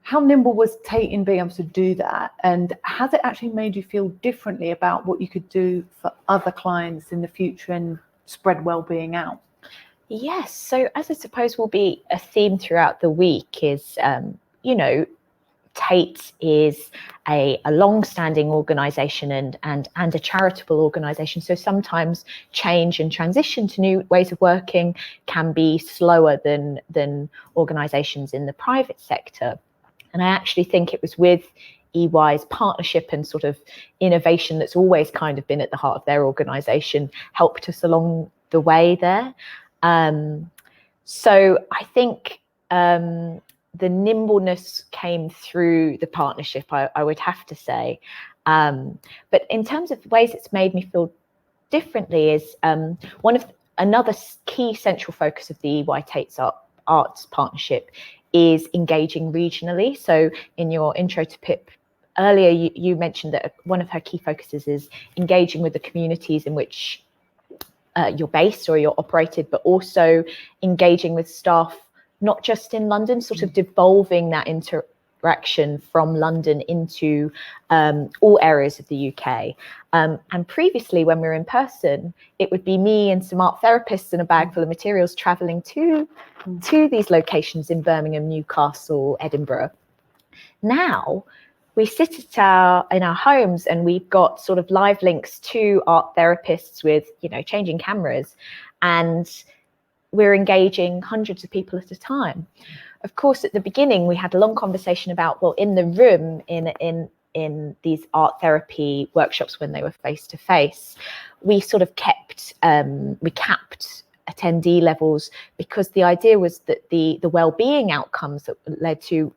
How nimble was Tate in being able to do that? And has it actually made you feel differently about what you could do for other clients in the future and spread wellbeing out? Yes. So as I suppose will be a theme throughout the week is, Tate is a long-standing organisation and a charitable organisation. So sometimes change and transition to new ways of working can be slower than organisations in the private sector. And I actually think it was with EY's partnership and sort of innovation that's always kind of been at the heart of their organisation helped us along the way there. So I think the nimbleness came through the partnership, I would have to say. But in terms of ways it's made me feel differently is another key central focus of the EY Tate's Arts partnership is engaging regionally. So in your intro to Pip earlier, you mentioned that one of her key focuses is engaging with the communities in which you're based or you're operated, but also engaging with staff, not just in London, sort of devolving that interaction from London into all areas of the UK. And previously, when we were in person, it would be me and some art therapists and a bag full of materials travelling to these locations in Birmingham, Newcastle, Edinburgh. Now, we sit in our homes and we've got sort of live links to art therapists with, changing cameras, and we're engaging hundreds of people at a time. Of course, at the beginning, we had a long conversation about, well, in the room, in these art therapy workshops when they were face to face, we sort of capped attendee levels, because the idea was that the well-being outcomes that led to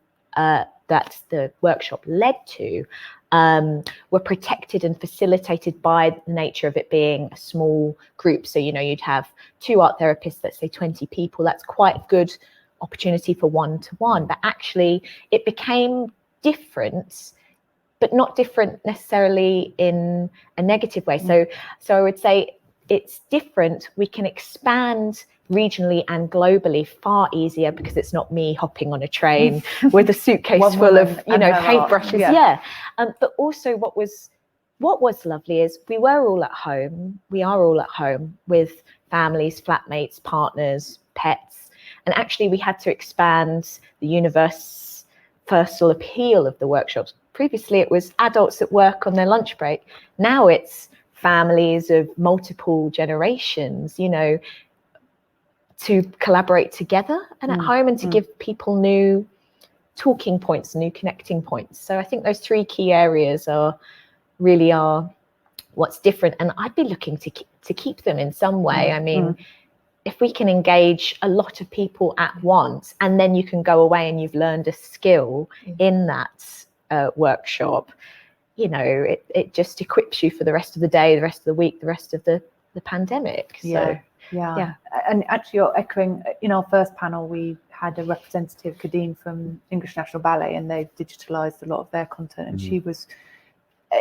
that the workshop led to were protected and facilitated by the nature of it being a small group. So, you'd have 2 art therapists, let's say 20 people. That's quite a good opportunity for one-to-one. But actually, it became different, but not different necessarily in a negative way. So I would say it's different. We can expand regionally and globally far easier because it's not me hopping on a train with a suitcase full of paintbrushes. But also what was lovely is we are all at home with families, flatmates, partners, pets, and actually we had to expand the universal appeal of the workshops. Previously it was adults at work on their lunch break. Now it's families of multiple generations, to collaborate together and at home, and to give people new talking points, new connecting points. So I think those 3 key areas are what's different, and I'd be looking to keep them in some way. I mean, if we can engage a lot of people at once, and then you can go away and you've learned a skill in that workshop, it just equips you for the rest of the day, the rest of the week, the rest of the pandemic. So yeah. And actually, you're echoing, in our first panel, we had a representative, Kadeen, from English National Ballet, and they've digitalised a lot of their content, and she was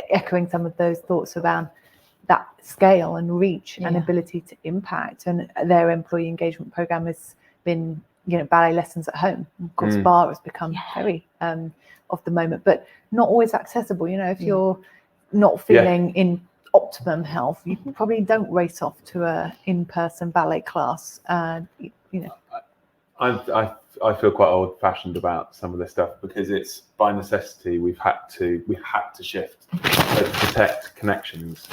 echoing some of those thoughts around that scale and reach and ability to impact. And their employee engagement programme has been, ballet lessons at home. Of course, bar has become very of the moment, but not always accessible. If you're not feeling in optimum health, you probably don't race off to a in-person ballet class. I feel quite old-fashioned about some of this stuff, because it's by necessity we've had to shift. So to protect connections,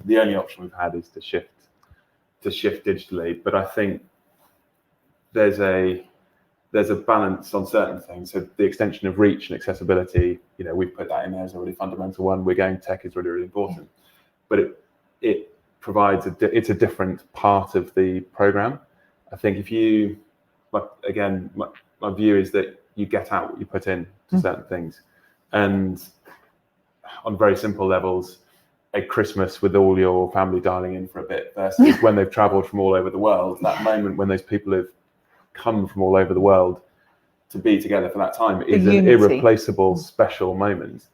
the only option we've had is to shift digitally. But I think there's a balance on certain things. So the extension of reach and accessibility, we've put that in there as a really fundamental one. We're going, tech is really, really important. But it provides it's a different part of the program. I think my view is that you get out what you put in to certain things. And on very simple levels, a Christmas with all your family dialing in for a bit versus when they've travelled from all over the world, that moment when those people have come from all over the world to be together for that time is an irreplaceable, special moment.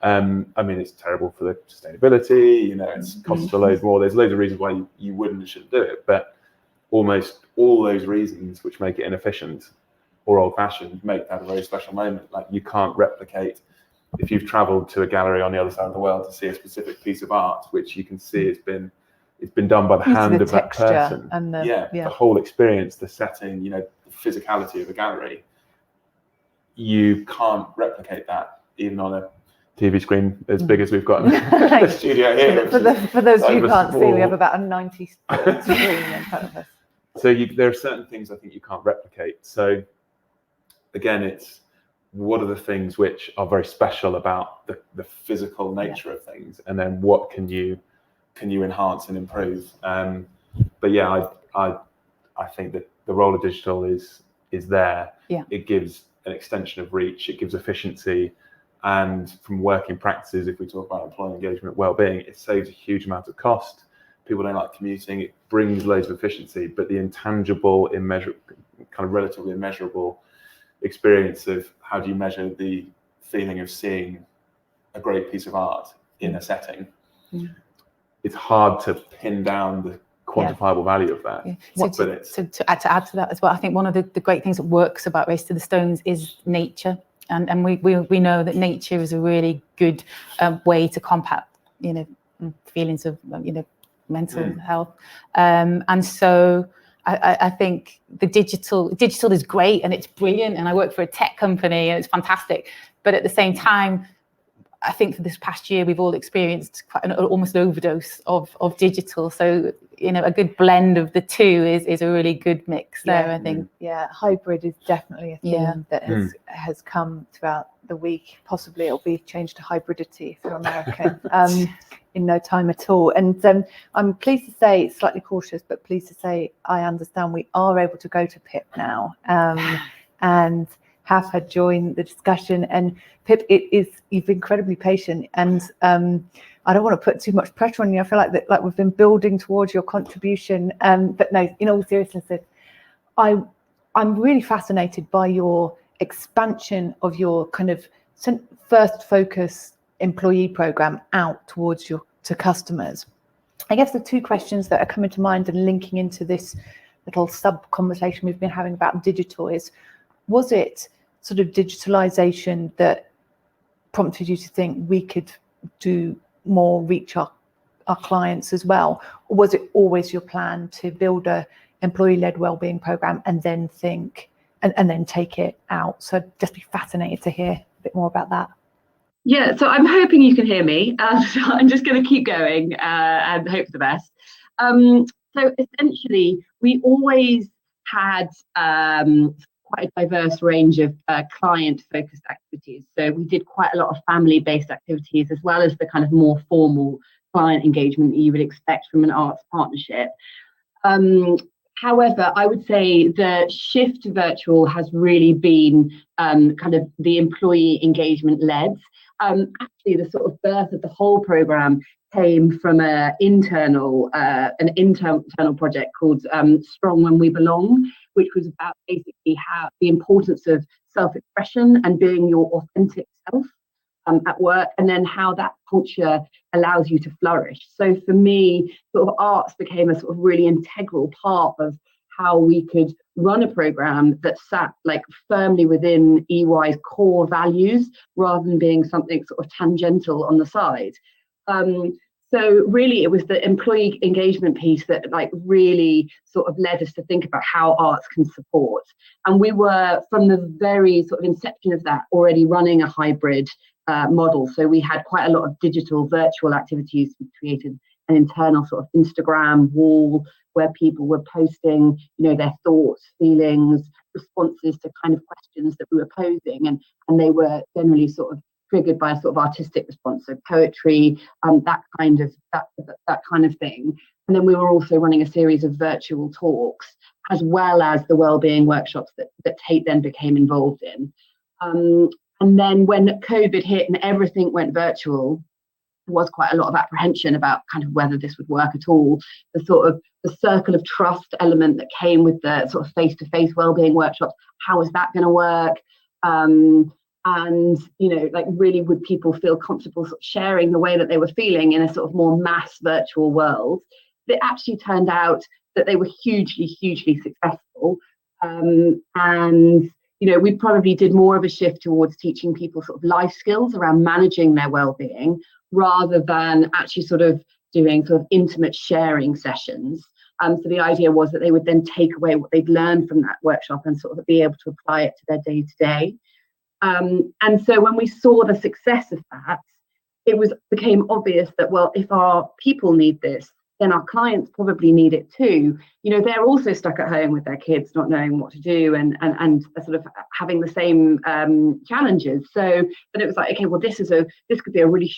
I mean, it's terrible for the sustainability, it's costs a load more. There's loads of reasons why you wouldn't and shouldn't do it, but almost all those reasons which make it inefficient or old-fashioned make that a very special moment. Like, you can't replicate, if you've traveled to a gallery on the other side of the world to see a specific piece of art, which you can see it's been done by the hand of that person. And the whole experience, the setting, the physicality of a gallery. You can't replicate that even on a TV screen as big as we've got in the studio here. For those of you who can't see, we have about a 90 screen in front of us. So there are certain things I think you can't replicate. So again, it's what are the things which are very special about the physical nature of things, and then what can you enhance and improve. But yeah, I think that the role of digital is there. Yeah. It gives an extension of reach, it gives efficiency, and from working practices, if we talk about employee engagement, well-being, it saves a huge amount of cost. People don't like commuting, it brings loads of efficiency, but the intangible, immeasurable, kind of relatively immeasurable experience of how do you measure the feeling of seeing a great piece of art in a setting, it's hard to pin down the quantifiable value of that. To add to that as well, I think one of the great things that works about Race to the Stones is nature, and we know that nature is a really good way to combat feelings of mental health, and so I think the digital is great and it's brilliant, and I work for a tech company and it's fantastic, but at the same time, I think for this past year we've all experienced quite an almost overdose of digital. So a good blend of the two is a really good mix there. I think. Yeah, hybrid is definitely a theme that has come throughout the week. Possibly it'll be changed to hybridity if you're American in no time at all. And I'm pleased to say, slightly cautious, but pleased to say I understand we are able to go to Pip now, and have her join the discussion. And Pip, you've been incredibly patient, and I don't want to put too much pressure on you. I feel like we've been building towards your contribution, but no, in all seriousness, I'm really fascinated by your expansion of your kind of first focus employee program out towards to customers. I guess the two questions that are coming to mind and linking into this little sub conversation we've been having about digital is, was it sort of digitalization that prompted you to think we could do more, reach our clients as well? Or was it always your plan to build a employee-led wellbeing program and then think and then take it out? So I'd just be fascinated to hear a bit more about that. Yeah, so I'm hoping you can hear me. So I'm just going to keep going and hope for the best. So essentially, we always had quite a diverse range of client-focused activities. So we did quite a lot of family-based activities, as well as the kind of more formal client engagement that you would expect from an arts partnership. However, I would say the shift to virtual has really been kind of the employee engagement led. Actually, the sort of birth of the whole program came from an internal project called Strong When We Belong, which was about basically how the importance of self-expression and being your authentic self at work, and then how that culture allows you to flourish. So for me, sort of arts became a sort of really integral part of how we could run a program that sat like firmly within EY's core values, rather than being something sort of tangential on the side. So really, it was the employee engagement piece that like really sort of led us to think about how arts can support. And we were, from the very sort of inception of that, already running a hybrid model. So we had quite a lot of digital virtual activities. We created an internal sort of Instagram wall where people were posting, their thoughts, feelings, responses to kind of questions that we were posing, and they were generally sort of triggered by a sort of artistic response, so poetry, that kind of thing. And then we were also running a series of virtual talks, as well as the wellbeing workshops that Tate then became involved in. And then when COVID hit and everything went virtual, there was quite a lot of apprehension about kind of whether this would work at all. The sort of the circle of trust element that came with the sort of face-to-face wellbeing workshops, how is that going to work? and like really would people feel comfortable sort of sharing the way that they were feeling in a sort of more mass virtual world. It actually turned out that they were hugely successful, and we probably did more of a shift towards teaching people sort of life skills around managing their well-being rather than actually sort of doing sort of intimate sharing sessions. So the idea was that they would then take away what they'd learned from that workshop and sort of be able to apply it to their day-to-day. And so when we saw the success of that, it became obvious that, well, if our people need this, then our clients probably need it too. They're also stuck at home with their kids, not knowing what to do and sort of having the same challenges. So then it was like, okay, well, this could be a really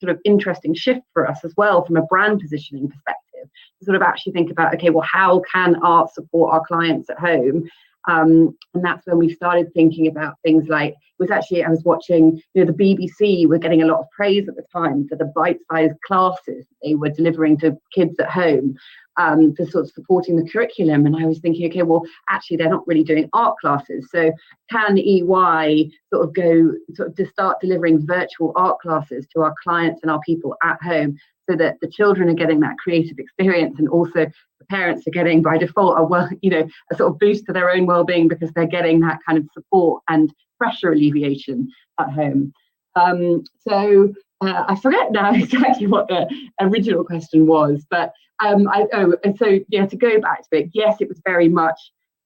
sort of interesting shift for us as well from a brand positioning perspective, to sort of actually think about, okay, well, how can art support our clients at home? And that's when we started thinking about things like, I was watching, the BBC were getting a lot of praise at the time for the bite-sized classes they were delivering to kids at home, for sort of supporting the curriculum. And I was thinking, okay, well, actually, they're not really doing art classes. So can EY sort of go to start delivering virtual art classes to our clients and our people at home, so that the children are getting that creative experience, and also the parents are getting by default a sort of boost to their own well-being because they're getting that kind of support and pressure alleviation at home. I forget now exactly what the original question was, but to go back to it, yes, it was very much,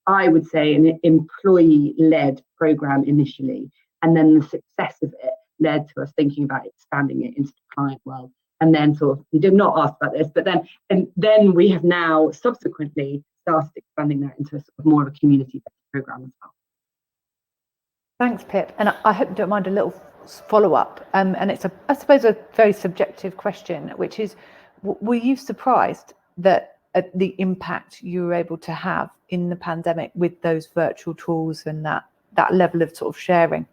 I would say, an employee-led program initially, and then the success of it led to us thinking about expanding it into the client world. And then you did not ask about this, but then we have now subsequently started expanding that into a sort of more of a community-based program as well. Thanks, Pip. And I hope you don't mind a little follow-up. And it's, I suppose, a very subjective question, which is, were you surprised that at the impact you were able to have in the pandemic with those virtual tools and that level of sort of sharing?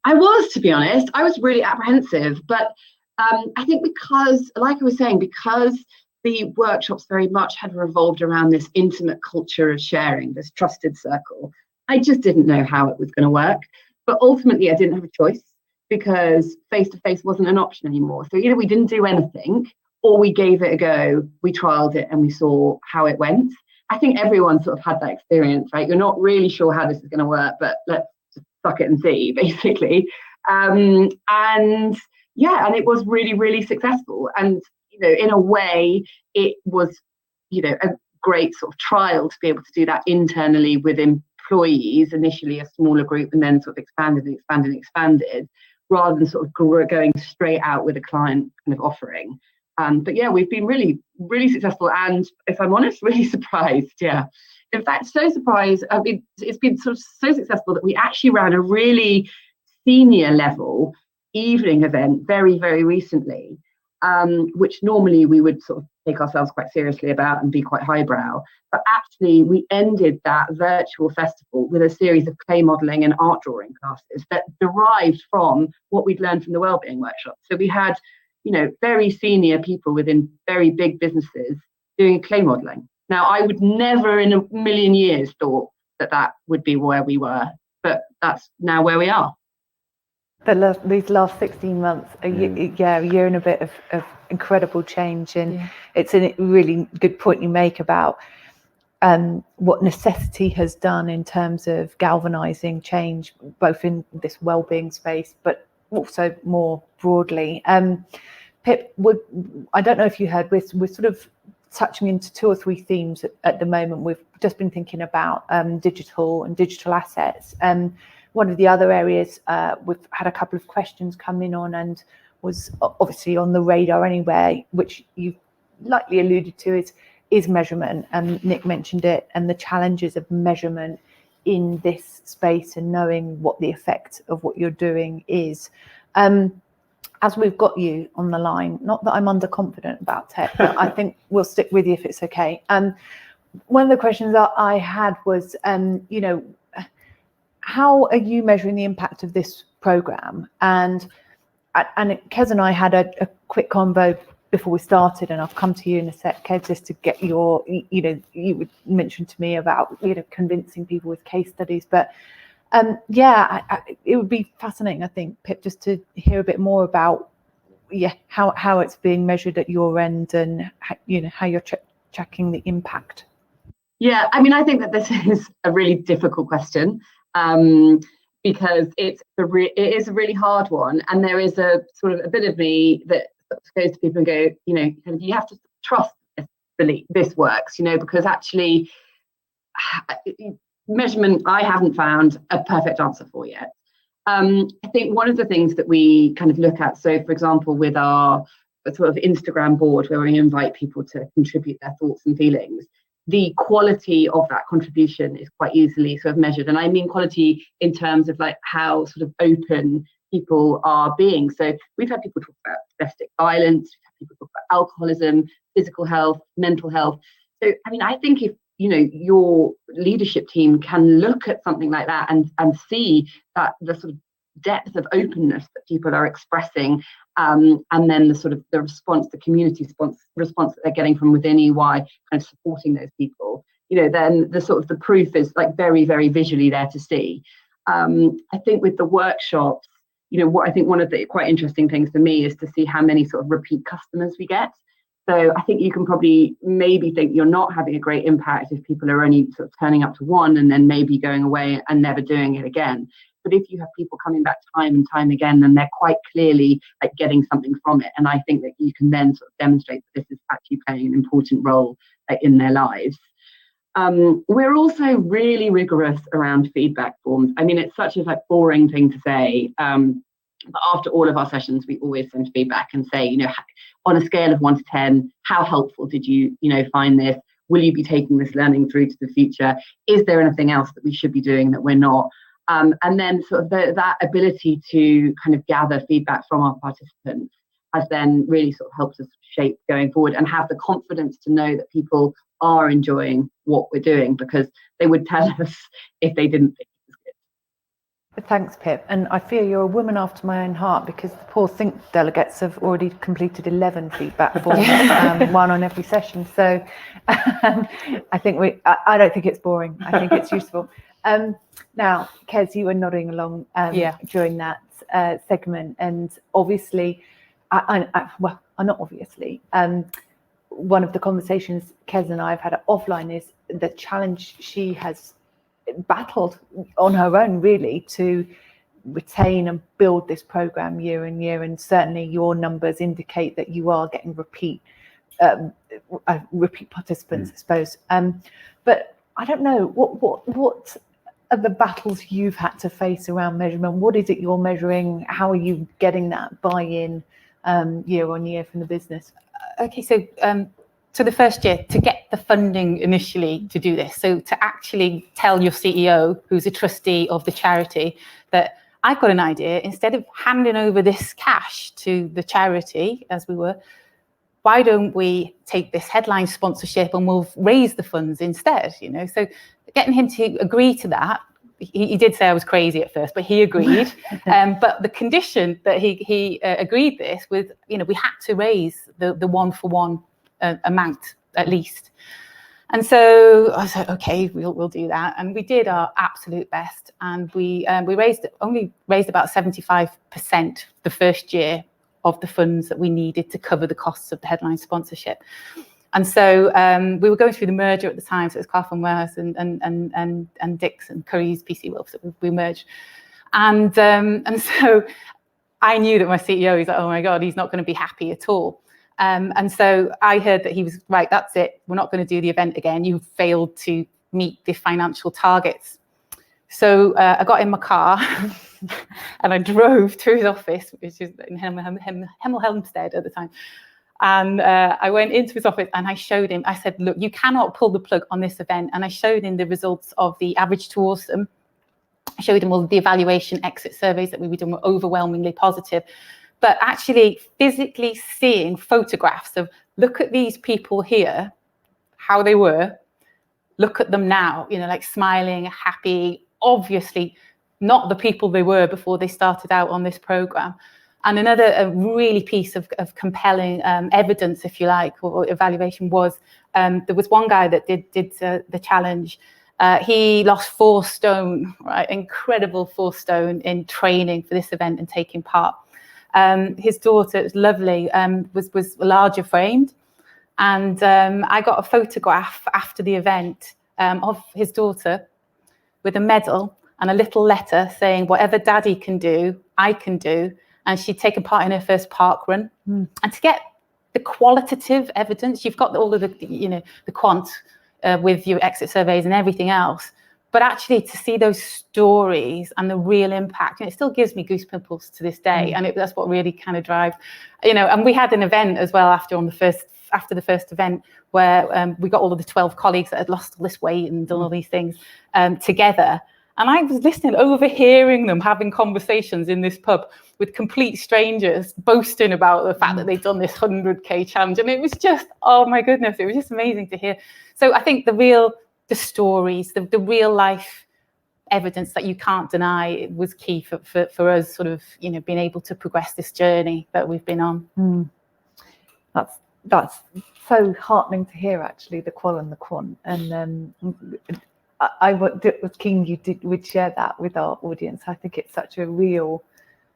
I was, to be honest. I was really apprehensive, but I think because, like I was saying, because the workshops very much had revolved around this intimate culture of sharing, this trusted circle, I just didn't know how it was going to work. But ultimately, I didn't have a choice because face-to-face wasn't an option anymore. So either we didn't do anything, or we gave it a go, we trialed it, and we saw how it went. I think everyone sort of had that experience, right? You're not really sure how this is going to work, but let's just suck it and see, basically. And it was really successful. And, in a way, it was, a great sort of trial to be able to do that internally with employees, initially a smaller group, and then sort of expanded, rather than sort of going straight out with a client kind of offering. But yeah, we've been really successful. And if I'm honest, really surprised. Yeah. In fact, so surprised. It's been sort of so successful that we actually ran a really senior level evening event very recently, which normally we would sort of take ourselves quite seriously about and be quite highbrow. But actually, we ended that virtual festival with a series of clay modelling and art drawing classes that derived from what we'd learned from the Wellbeing workshop. So we had, very senior people within very big businesses doing clay modelling. Now, I would never in a million years thought that would be where we were, but that's now where we are. These last 16 months, a year and a bit of incredible change. And it's a really good point you make about what necessity has done in terms of galvanizing change, both in this wellbeing space, but also more broadly. Pip, I don't know if you heard, we're sort of touching into 2 or 3 themes at the moment. We've just been thinking about digital and digital assets. One of the other areas we've had a couple of questions come in on, and was obviously on the radar anyway, which you lightly alluded to, is measurement. And Nick mentioned it, and the challenges of measurement in this space and knowing what the effect of what you're doing is. As we've got you on the line, not that I'm underconfident about tech, but I think we'll stick with you if it's okay. One of the questions that I had was, how are you measuring the impact of this program? And Kez and I had a quick convo before we started, and I'll come to you in a sec, Kez, just to get your, you would mention to me about, convincing people with case studies, but It would be fascinating, I think, Pip, just to hear a bit more about how it's being measured at your end, and how you're tracking the impact. Yeah, I mean, I think that this is a really difficult question, because it is a really hard one, and there is a sort of a bit of me that goes to people and go, you have to trust this works, because actually measurement, I haven't found a perfect answer for yet. I think one of the things that we kind of look at, so for example, with our sort of Instagram board where we invite people to contribute their thoughts and feelings, the quality of that contribution is quite easily sort of measured. And I mean quality in terms of like how sort of open people are being. So we've had people talk about domestic violence, we've had people talk about alcoholism, physical health, mental health. So, I mean, I think if your leadership team can look at something like that and see that the sort of depth of openness that people are expressing, and then the response, the community response that they're getting from within EY, kind of supporting those people, then the proof is like very, very visually there to see. I think with the workshops, what I think one of the quite interesting things for me is to see how many sort of repeat customers we get. So I think you can probably maybe think you're not having a great impact if people are only sort of turning up to one and then maybe going away and never doing it again. But if you have people coming back time and time again, then they're quite clearly like getting something from it. And I think that you can then sort of demonstrate that this is actually playing an important role in their lives. We're also really rigorous around feedback forms. I mean, it's such a boring thing to say. But after all of our sessions, we always send feedback and say, on a scale of 1 to 10, how helpful did you, find this? Will you be taking this learning through to the future? Is there anything else that we should be doing that we're not? And then sort of that ability to kind of gather feedback from our participants has then really sort of helped us shape going forward and have the confidence to know that people are enjoying what we're doing, because they would tell us if they didn't think it was good. Thanks, Pip. And I feel you're a woman after my own heart, because the poor Think delegates have already completed 11 feedback forms, one on every session. So I think I don't think it's boring. I think it's useful. Now, Kez, you were nodding along during that segment, and obviously, not obviously, one of the conversations Kez and I have had offline is the challenge she has battled on her own, really, to retain and build this program year on year. And certainly your numbers indicate that you are getting repeat participants, I suppose. But I don't know, what are the battles you've had to face around measurement? What is it you're measuring? How are you getting that buy-in year on year from the business? Okay, so the first year, to get the funding initially to do this, so to actually tell your CEO, who's a trustee of the charity, that I've got an idea, instead of handing over this cash to the charity, as we were, why don't we take this headline sponsorship and we'll raise the funds instead, So getting him to agree to that, he did say I was crazy at first, but he agreed. But the condition that he agreed this with, we had to raise the 1-for-1 amount at least. And so I said, okay, we'll do that. And we did our absolute best. And we only raised about 75% the first year of the funds that we needed to cover the costs of the headline sponsorship. And so we were going through the merger at the time, so it was Carphone Warehouse and Dixon, Curry's PC Wolves that we merged. And so I knew that my CEO, he's like, oh my God, he's not going to be happy at all. And so I heard that he was, right, that's it, we're not going to do the event again. You failed to meet the financial targets. So I got in my car and I drove to his office, which is in Hemel Hempstead at the time. And I went into his office and I showed him, I said, look, you cannot pull the plug on this event. And I showed him the results of the average to awesome. I showed him all the evaluation exit surveys that we were doing were overwhelmingly positive. But actually physically seeing photographs of, look at these people here, how they were, look at them now, like smiling, happy, obviously not the people they were before they started out on this program. And another really piece of compelling evidence, if you like, or evaluation was, there was one guy that did the challenge, He lost 4 stone, right? Incredible 4 stone in training for this event and taking part. His daughter, it was lovely, was larger framed. And I got a photograph after the event of his daughter with a medal and a little letter saying, whatever daddy can do, I can do. And she'd taken part in her first park run. And to get the qualitative evidence, you've got all of the, the quant with your exit surveys and everything else. But actually to see those stories and the real impact, it still gives me goose pimples to this day. And that's what really kind of drives, and we had an event as well after the first event where we got all of the 12 colleagues that had lost all this weight and done all these things together. And I was listening, overhearing them having conversations in this pub with complete strangers, boasting about the fact that they'd done this 100K challenge. And it was just, oh my goodness, it was just amazing to hear. So I think the stories, the real life evidence that you can't deny was key for us sort of, being able to progress this journey that we've been on. That's so heartening to hear, actually, the qual and the quant. And I was keen you would share that with our audience. I think it's such a real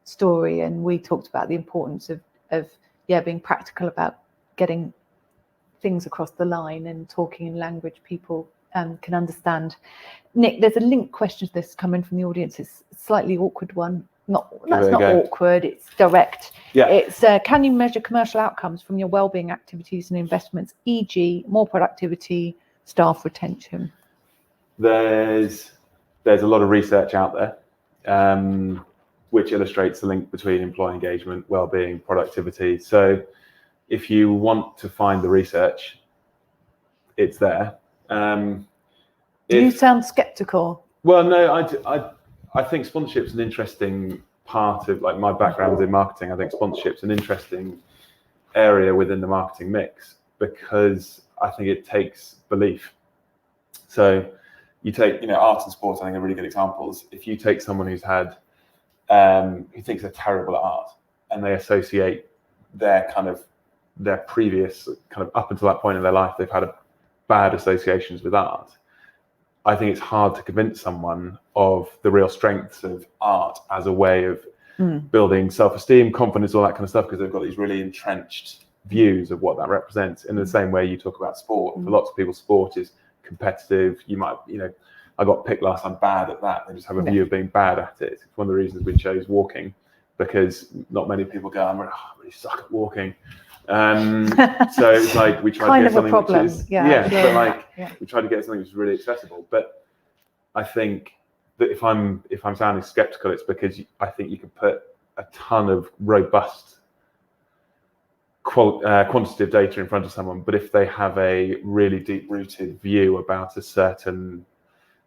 story, and we talked about the importance of being practical about getting things across the line and talking in language people can understand. Nick, there's a link question to this coming from the audience. It's a slightly awkward one. That's not awkward, it's direct. It's can you measure commercial outcomes from your wellbeing activities and investments, e.g. more productivity, staff retention? There's a lot of research out there which illustrates the link between employee engagement, wellbeing, productivity. So if you want to find the research, it's there. You sound skeptical. Well, no, I think sponsorship's an interesting part of, like, my background in marketing. I think sponsorship's an interesting area within the marketing mix because I think it takes belief. So you take, art and sports, I think, are really good examples. If you take someone who's had, who thinks they're terrible at art, and they associate their previous kind of up until that point in their life, they've had bad associations with art. I think it's hard to convince someone of the real strengths of art as a way of building self-esteem, confidence, all that kind of stuff, because they've got these really entrenched views of what that represents. In the same way you talk about sport, for lots of people, sport is competitive. You might, I got picked last, I'm bad at that. They just have a view of being bad at it. It's one of the reasons we chose walking, because not many people go, I really suck at walking. So it's like we try to get something which is we try to get something which is really accessible. But I think that if I'm sounding skeptical, it's because I think you can put a ton of robust quantitative data in front of someone, but if they have a really deep-rooted view about a certain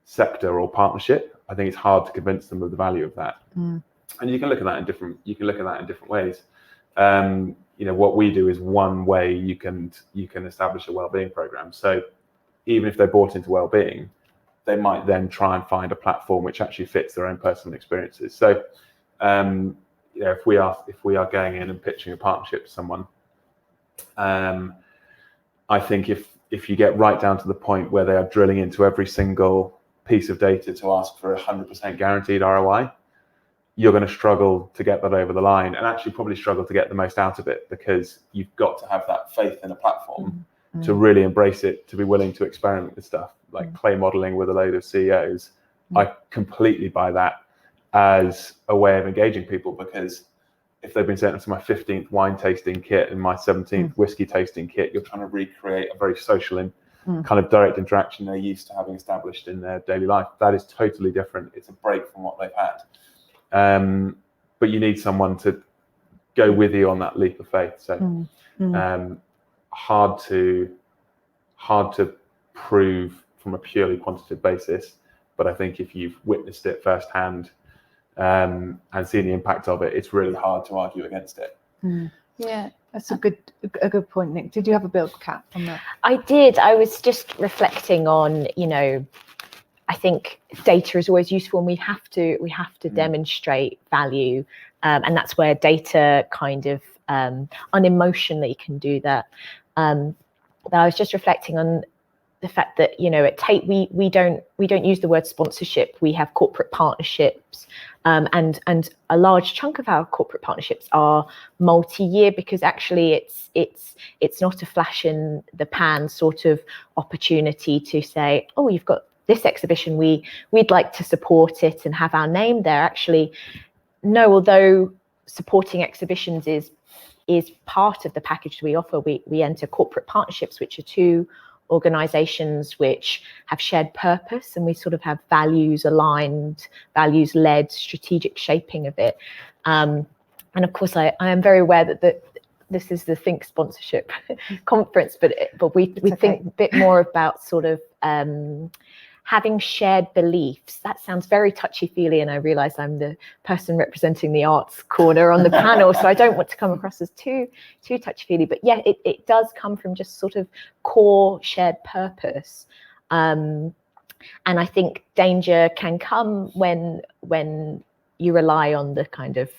sector or partnership, I think it's hard to convince them of the value of that. And you can look at that in different ways. What we do is one way you can establish a wellbeing program. So even if they're bought into wellbeing, they might then try and find a platform which actually fits their own personal experiences. So if we are going in and pitching a partnership to someone, I think if you get right down to the point where they are drilling into every single piece of data to ask for 100% guaranteed ROI, you're going to struggle to get that over the line, and actually probably struggle to get the most out of it, because you've got to have that faith in a platform to really embrace it, to be willing to experiment with stuff like clay modeling with a load of CEOs. I completely buy that as a way of engaging people, because if they've been sent to my 15th wine tasting kit and my 17th whiskey tasting kit, you're trying to recreate a very social and kind of direct interaction they're used to having established in their daily life. That is totally different. It's a break from what they've had. But you need someone to go with you on that leap of faith. So hard to prove from a purely quantitative basis. But I think if you've witnessed it firsthand and seen the impact of it, it's really hard to argue against it. Yeah, that's a good point, Nick. Did you have a build, Kat, on that? I did. I was just reflecting on, I think data is always useful, and we have to demonstrate value, and that's where data kind of unemotionally can do that. But I was just reflecting on the fact that, you know, at Tate we don't use the word sponsorship. We have corporate partnerships, and a large chunk of our corporate partnerships are multi-year, because actually it's not a flash in the pan sort of opportunity to say, oh, you've got this exhibition, we'd like to support it and have our name there. Actually, no, although supporting exhibitions is part of the package we offer, we enter corporate partnerships, which are two organizations which have shared purpose, and we sort of have values aligned, values led strategic shaping of it. And of course I am very aware that this is the Think Sponsorship conference, but we think a bit more about sort of having shared beliefs. That sounds very touchy-feely, and I realise I'm the person representing the arts corner on the panel, so I don't want to come across as too touchy-feely. But yeah, it does come from just sort of core shared purpose. And I think danger can come when you rely on the kind of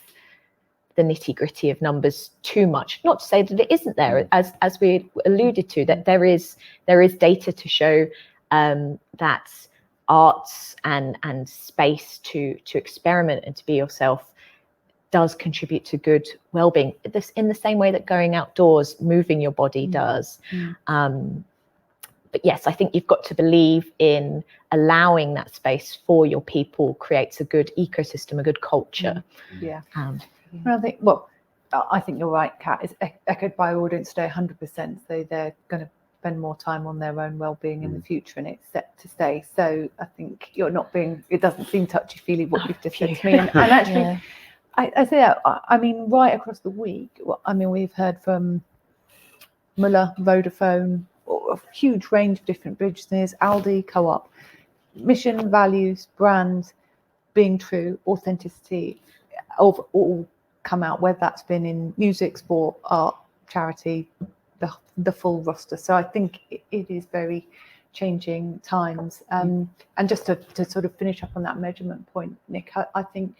the nitty-gritty of numbers too much. Not to say that it isn't there, as we alluded to, that there is data to show that arts and space to experiment and to be yourself does contribute to good well-being. This in the same way that going outdoors, moving your body does. But yes, I think you've got to believe in allowing that space for your people creates a good ecosystem, a good culture. Well, I think you're right, Kat. It's echoed by our audience today 100%. So they're going to spend more time on their own well-being in the future, and it's set to stay. So I think you're not being, it doesn't seem touchy-feely what you've just said to me. And actually, I say that, I mean, right across the week, I mean, we've heard from Muller, Vodafone, a huge range of different businesses, Aldi, Co-op, mission, values, brands, being true, authenticity, of all come out, whether that's been in music, sport, art, charity, the full roster. So I think it is very changing times. And just to sort of finish up on that measurement point, Nick, I think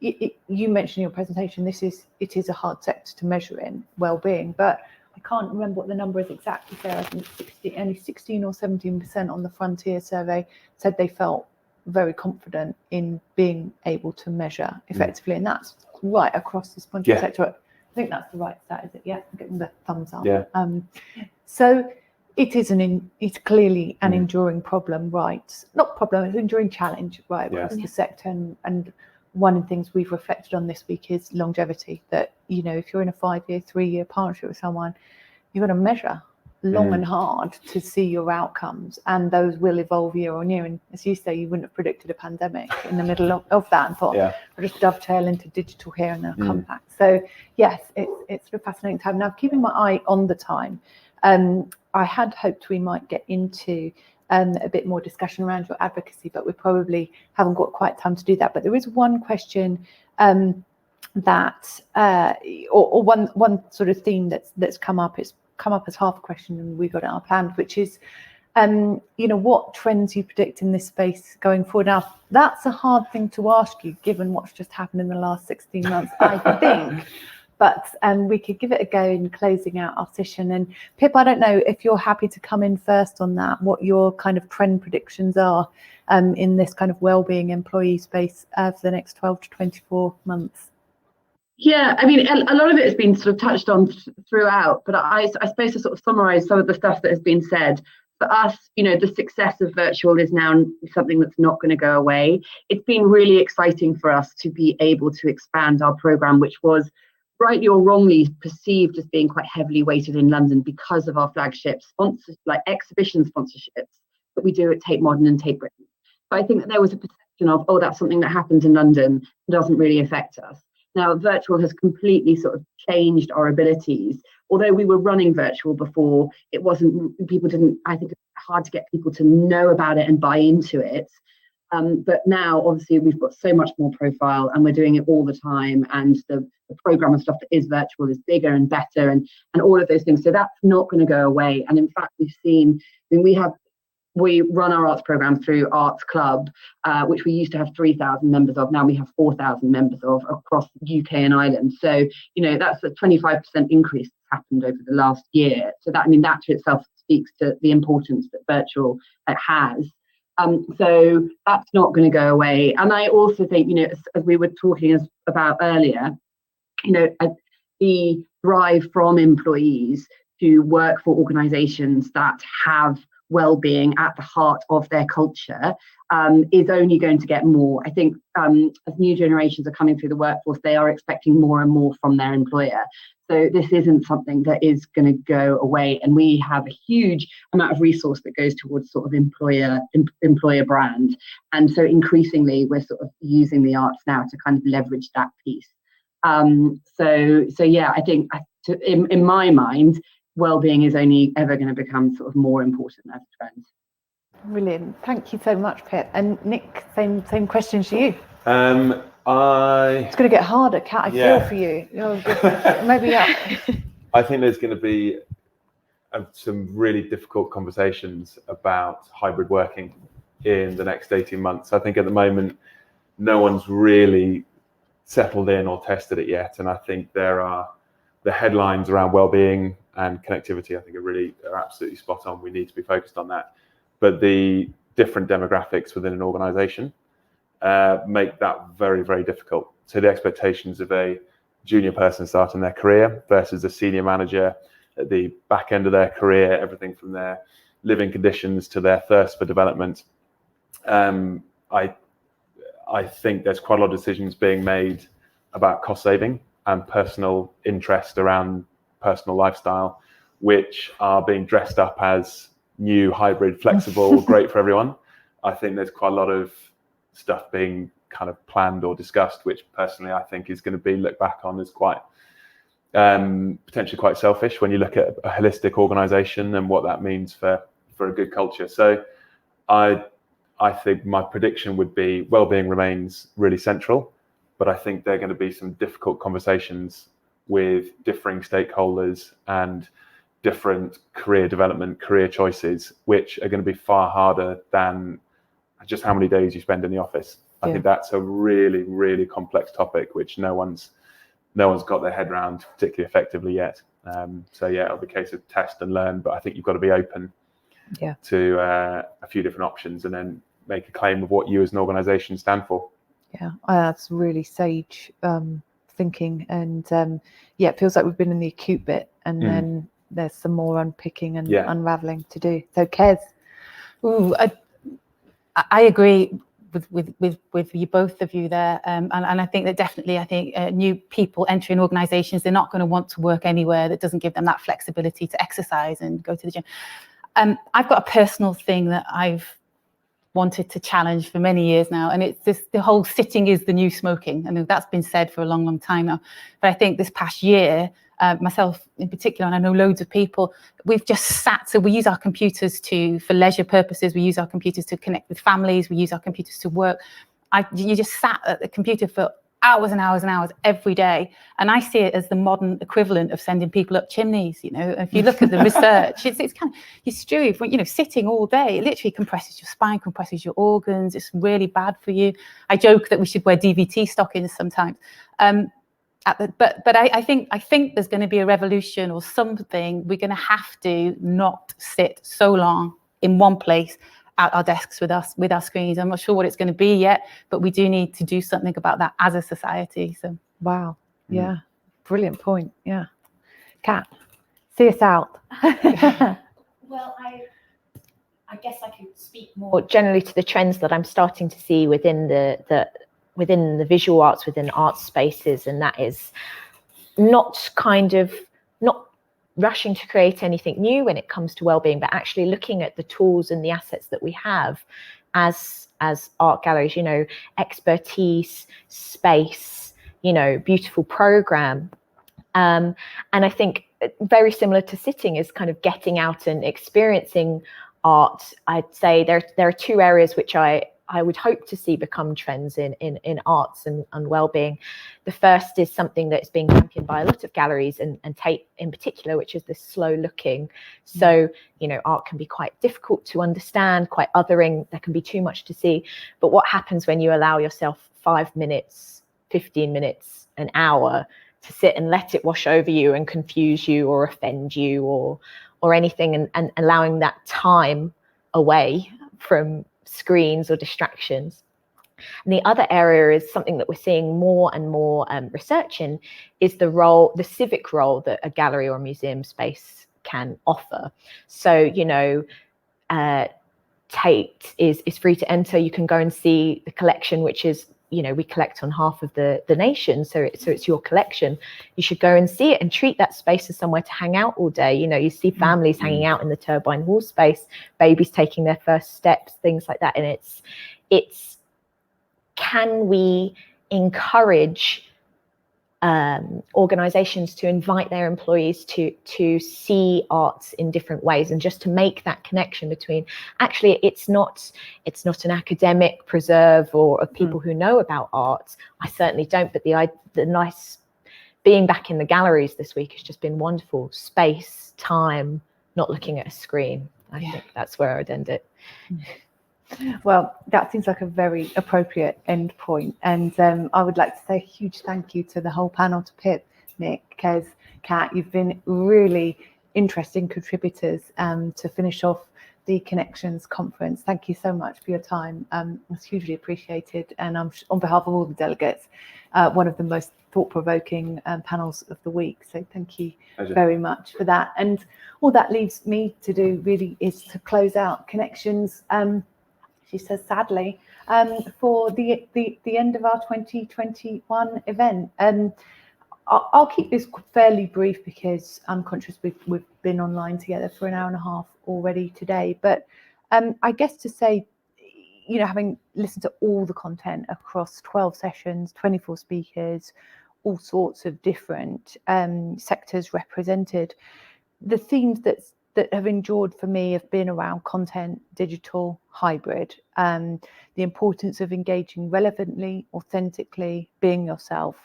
you mentioned in your presentation, it is a hard sector to measure in well-being, but I can't remember what the number is exactly there. I think only 16 or 17% on the Frontier survey said they felt very confident in being able to measure effectively, and that's right across the sponsorship sector. I think that's the right stat, is it? Yeah, I'm getting the thumbs up. Yeah. So it's clearly an enduring problem, right? Not problem, it's an enduring challenge, right, across the sector. And one of the things we've reflected on this week is longevity. That, you know, if you're in a 5-year, 3-year partnership with someone, you've got to measure long and hard to see your outcomes, and those will evolve year on year. And as you say, you wouldn't have predicted a pandemic in the middle of that and thought, I'll just dovetail into digital here and then come back. So yes, it's sort of fascinating time. Now, keeping my eye on the time, I had hoped we might get into a bit more discussion around your advocacy, but we probably haven't got quite time to do that. But there is one question that or one sort of theme that's come up. It's come up as half a question, and we got it in our plan, which is you know, what trends you predict in this space going forward. Now, that's a hard thing to ask you given what's just happened in the last 16 months, I think. But we could give it a go in closing out our session. And Pip, I don't know if you're happy to come in first on that, what your kind of trend predictions are in this kind of wellbeing employee space for the next 12 to 24 months. Yeah, I mean, a lot of it has been sort of touched on throughout, but I suppose to sort of summarize some of the stuff that has been said, for us, you know, the success of virtual is now something that's not going to go away. It's been really exciting for us to be able to expand our program, which was rightly or wrongly perceived as being quite heavily weighted in London because of our flagship sponsors, like exhibition sponsorships that we do at Tate Modern and Tate Britain. But I think that there was a perception of, oh, that's something that happens in London, it doesn't really affect us. Now, virtual has completely sort of changed our abilities. Although we were running virtual before, it wasn't, people didn't, I think it's hard to get people to know about it and buy into it. But now, obviously, we've got so much more profile and we're doing it all the time. And the program of stuff that is virtual is bigger and better and all of those things. So that's not going to go away. And in fact, we've seen, I mean, we run our arts program through Arts Club, which we used to have 3,000 members of. Now we have 4,000 members of across UK and Ireland. So, you know, that's a 25% increase happened over the last year. So that, I mean, that to itself speaks to the importance that virtual has. So that's not going to go away. And I also think, you know, as we were talking about earlier, you know, the drive from employees to work for organisations that have well-being at the heart of their culture is only going to get more. I think as new generations are coming through the workforce, they are expecting more and more from their employer. So this isn't something that is going to go away. And we have a huge amount of resource that goes towards sort of employer brand. And so increasingly, we're sort of using the arts now to kind of leverage that piece. So yeah, I think in my mind, well-being is only ever going to become sort of more important as a trend. Brilliant. Thank you so much, Pip. And Nick, same question to you. It's going to get harder, Kat. I feel for you. Maybe up. I think there's going to be some really difficult conversations about hybrid working in the next 18 months. I think at the moment, no one's really settled in or tested it yet. And I think the headlines around well-being and connectivity, I think are absolutely spot on. We need to be focused on that. But the different demographics within an organization make that very, very difficult. So the expectations of a junior person starting their career versus a senior manager at the back end of their career, everything from their living conditions to their thirst for development. I think there's quite a lot of decisions being made about cost saving and personal interest around personal lifestyle, which are being dressed up as new, hybrid, flexible, great for everyone. I think there's quite a lot of stuff being kind of planned or discussed, which personally I think is going to be looked back on as quite potentially quite selfish when you look at a holistic organization and what that means for a good culture. So I think my prediction would be well-being remains really central, but I think there are going to be some difficult conversations with differing stakeholders and different career development, career choices, which are going to be far harder than just how many days you spend in the office. I think that's a really, really complex topic, which no one's got their head around particularly effectively yet. So yeah, it'll be a case of test and learn, but I think you've got to be open to a few different options and then make a claim of what you as an organisation stand for. Yeah, that's really sage thinking, and it feels like we've been in the acute bit, and then there's some more unpicking and unraveling to do. So, Kez. Ooh, I agree with you, both of you there, and I think that definitely, new people entering organisations, they're not going to want to work anywhere that doesn't give them that flexibility to exercise and go to the gym. I've got a personal thing that I've wanted to challenge for many years now, and it's this: the whole sitting is the new smoking. I mean, that's been said for a long, long time now. But I think this past year, myself in particular, and I know loads of people, we've just sat. So we use our computers for leisure purposes. We use our computers to connect with families. We use our computers to work. You just sat at the computer for hours and hours and hours every day. And I see it as the modern equivalent of sending people up chimneys. You know, if you look at the research, it's kind of, it's true. Sitting all day, it literally compresses your spine, compresses your organs. It's really bad for you. I joke that we should wear DVT stockings sometimes. But I think there's going to be a revolution or something. We're going to have to not sit so long in one place at our desks with our screens. I'm not sure what it's going to be yet, but we do need to do something about that as a society. So wow, yeah, brilliant point. Yeah, Kat, see us out. Well, I guess I could speak more generally to the trends that I'm starting to see within the visual arts, within art spaces, and that is not rushing to create anything new when it comes to well-being, but actually looking at the tools and the assets that we have as art galleries, expertise, space, beautiful program. And I think very similar to sitting is kind of getting out and experiencing art. I'd say there are two areas which I would hope to see become trends in arts and well-being. The first is something that's being championed by a lot of galleries and Tate in particular, which is this slow looking. So, art can be quite difficult to understand, quite othering. There can be too much to see. But what happens when you allow yourself 5 minutes, 15 minutes, an hour sit and let it wash over you and confuse you or offend you or anything, and allowing that time away from screens or distractions. And the other area is something that we're seeing more and more research in, is the civic role that a gallery or museum space can offer. So, Tate is free to enter. You can go and see the collection, which is, we collect on half of the nation, so it's your collection. You should go and see it and treat that space as somewhere to hang out all day. You see families hanging out in the Turbine Hall space, babies taking their first steps, things like that. And it's can we encourage organizations to invite their employees to see arts in different ways, and just to make that connection between, actually it's not an academic preserve or of people who know about art. I certainly don't, but the nice being back in the galleries this week has just been wonderful. Space, time, not looking at a screen. I think that's where I'd end it. Well, that seems like a very appropriate end point. And I would like to say a huge thank you to the whole panel, to Pip, Nick, Kez, Kat. You've been really interesting contributors to finish off the Connections Conference. Thank you so much for your time. It's hugely appreciated. And on behalf of all the delegates, one of the most thought-provoking panels of the week. So thank you very much for that. And all that leaves me to do really is to close out Connections. She says, sadly, for the end of our 2021 event. I'll keep this fairly brief because I'm conscious we've been online together for an hour and a half already today. But I guess to say, having listened to all the content across 12 sessions, 24 speakers, all sorts of different sectors represented, the themes that have endured for me have been around content, digital, hybrid, the importance of engaging relevantly, authentically, being yourself,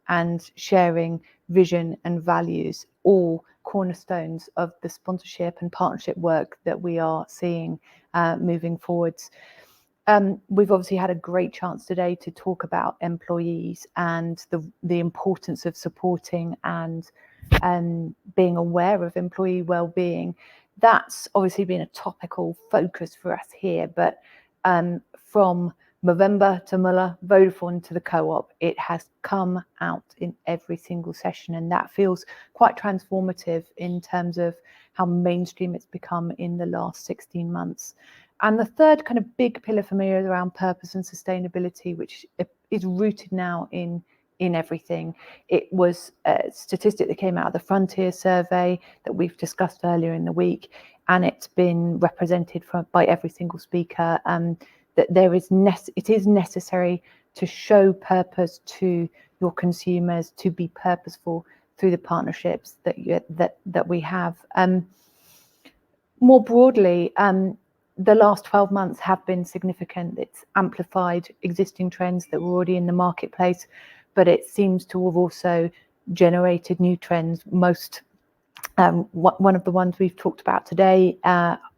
and sharing vision and values, all cornerstones of the sponsorship and partnership work that we are seeing moving forwards. We've obviously had a great chance today to talk about employees and the importance of supporting and being aware of employee well-being. That's obviously been a topical focus for us here, but from Movember to Muller, Vodafone to the Co-op, it has come out in every single session, and that feels quite transformative in terms of how mainstream it's become in the last 16 months. And the third kind of big pillar for me is around purpose and sustainability, which is rooted now in everything. It was a statistic that came out of the Frontier survey that we've discussed earlier in the week, and it's been represented by every single speaker, that it is necessary to show purpose to your consumers, to be purposeful through the partnerships that we have. More broadly, the last 12 months have been significant. It's amplified existing trends that were already in the marketplace, but it seems to have also generated new trends. One of the ones we've talked about today,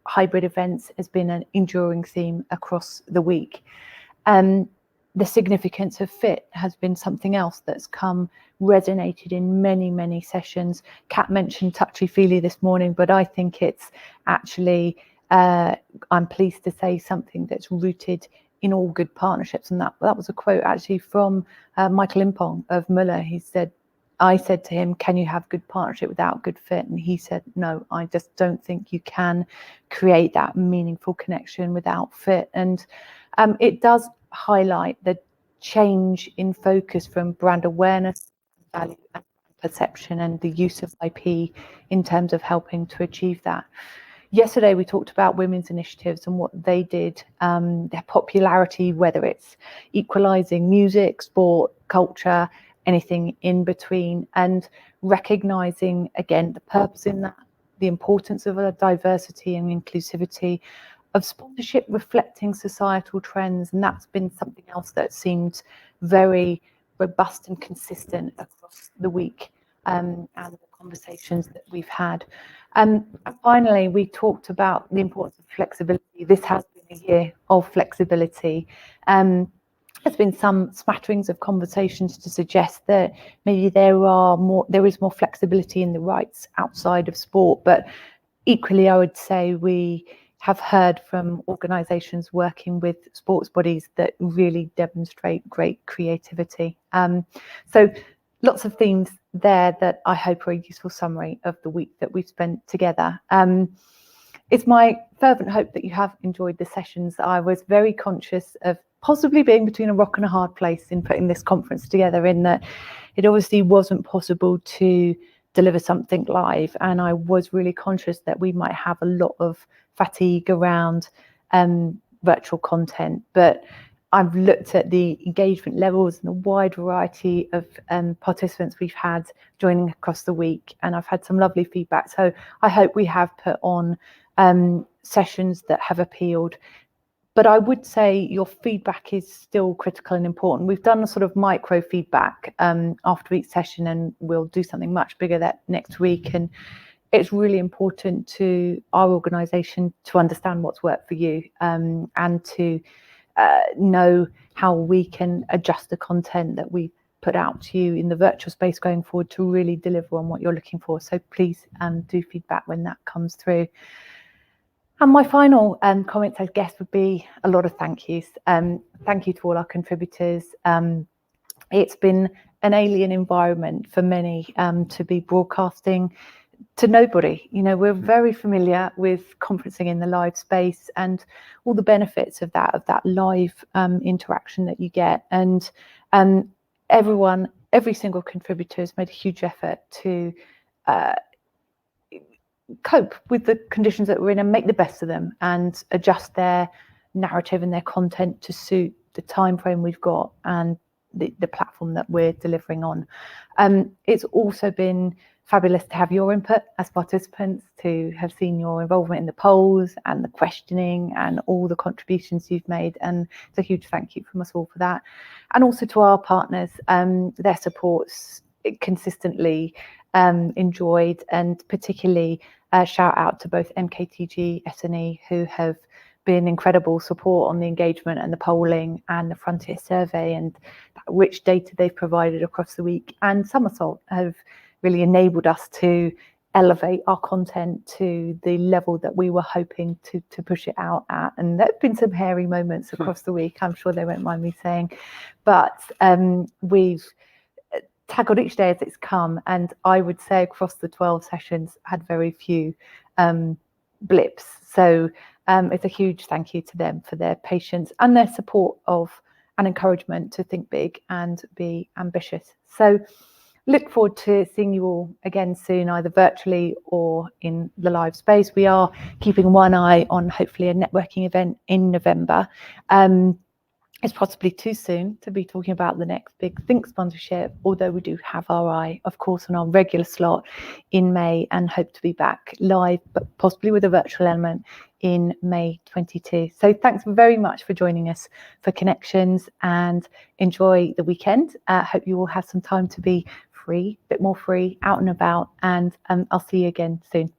hybrid events, has been an enduring theme across the week. The significance of fit has been something else that's resonated in many, many sessions. Kat mentioned touchy-feely this morning, but I think it's actually, I'm pleased to say, something that's rooted in all good partnerships. And that was a quote actually from Michael Impong of Muller. I said to him, can you have good partnership without good fit? And he said, no, I just don't think you can create that meaningful connection without fit. And it does highlight the change in focus from brand awareness, value, and perception, and the use of IP in terms of helping to achieve that. Yesterday, we talked about women's initiatives and what they did, their popularity, whether it's equalising music, sport, culture, anything in between, and recognising, again, the purpose in that, the importance of diversity and inclusivity, of sponsorship reflecting societal trends. And that's been something else that seemed very robust and consistent across the week, and the conversations that we've had. And finally, we talked about the importance of flexibility. This has been a year of flexibility. there's been some smatterings of conversations to suggest that maybe there is more flexibility in the rights outside of sport, but equally I would say we have heard from organisations working with sports bodies that really demonstrate great creativity. So lots of themes there that I hope are a useful summary of the week that we've spent together. It's my fervent hope that you have enjoyed the sessions. I was very conscious of possibly being between a rock and a hard place in putting this conference together, in that it obviously wasn't possible to deliver something live, and I was really conscious that we might have a lot of fatigue around virtual content, but I've looked at the engagement levels and the wide variety of participants we've had joining across the week, and I've had some lovely feedback. So I hope we have put on sessions that have appealed. But I would say your feedback is still critical and important. We've done a sort of micro feedback after each session, and we'll do something much bigger that next week. And it's really important to our organisation to understand what's worked for you, and to know how we can adjust the content that we put out to you in the virtual space going forward to really deliver on what you're looking for. So please do feedback when that comes through. And my final comments, I guess, would be a lot of thank yous. Thank you to all our contributors. It's been an alien environment for many to be broadcasting to nobody. You know, we're very familiar with conferencing in the live space and all the benefits of that live interaction that you get. And every single contributor has made a huge effort to cope with the conditions that we're in and make the best of them and adjust their narrative and their content to suit the time frame we've got and the platform that we're delivering on. It's also been fabulous to have your input as participants, to have seen your involvement in the polls and the questioning and all the contributions you've made, and it's a huge thank you from us all for that. And also to our partners, their support's consistently enjoyed, and particularly shout out to both MKTG, SNE, who have been incredible support on the engagement and the polling and the Frontier survey and that rich data they've provided across the week. And Somersault have really enabled us to elevate our content to the level that we were hoping to push it out at. And there have been some hairy moments across the week, I'm sure they won't mind me saying, but we've tackled each day as it's come, and I would say across the 12 sessions had very few blips. So it's a huge thank you to them for their patience and their support of and encouragement to think big and be ambitious. So look forward to seeing you all again soon, either virtually or in the live space. We are keeping one eye on hopefully a networking event in November. It's possibly too soon to be talking about the next big Think sponsorship, although we do have our eye, of course, on our regular slot in May and hope to be back live, but possibly with a virtual element in May 22. So thanks very much for joining us for Connections, and enjoy the weekend. Hope you all have some time to be free, a bit more free, out and about, and I'll see you again soon.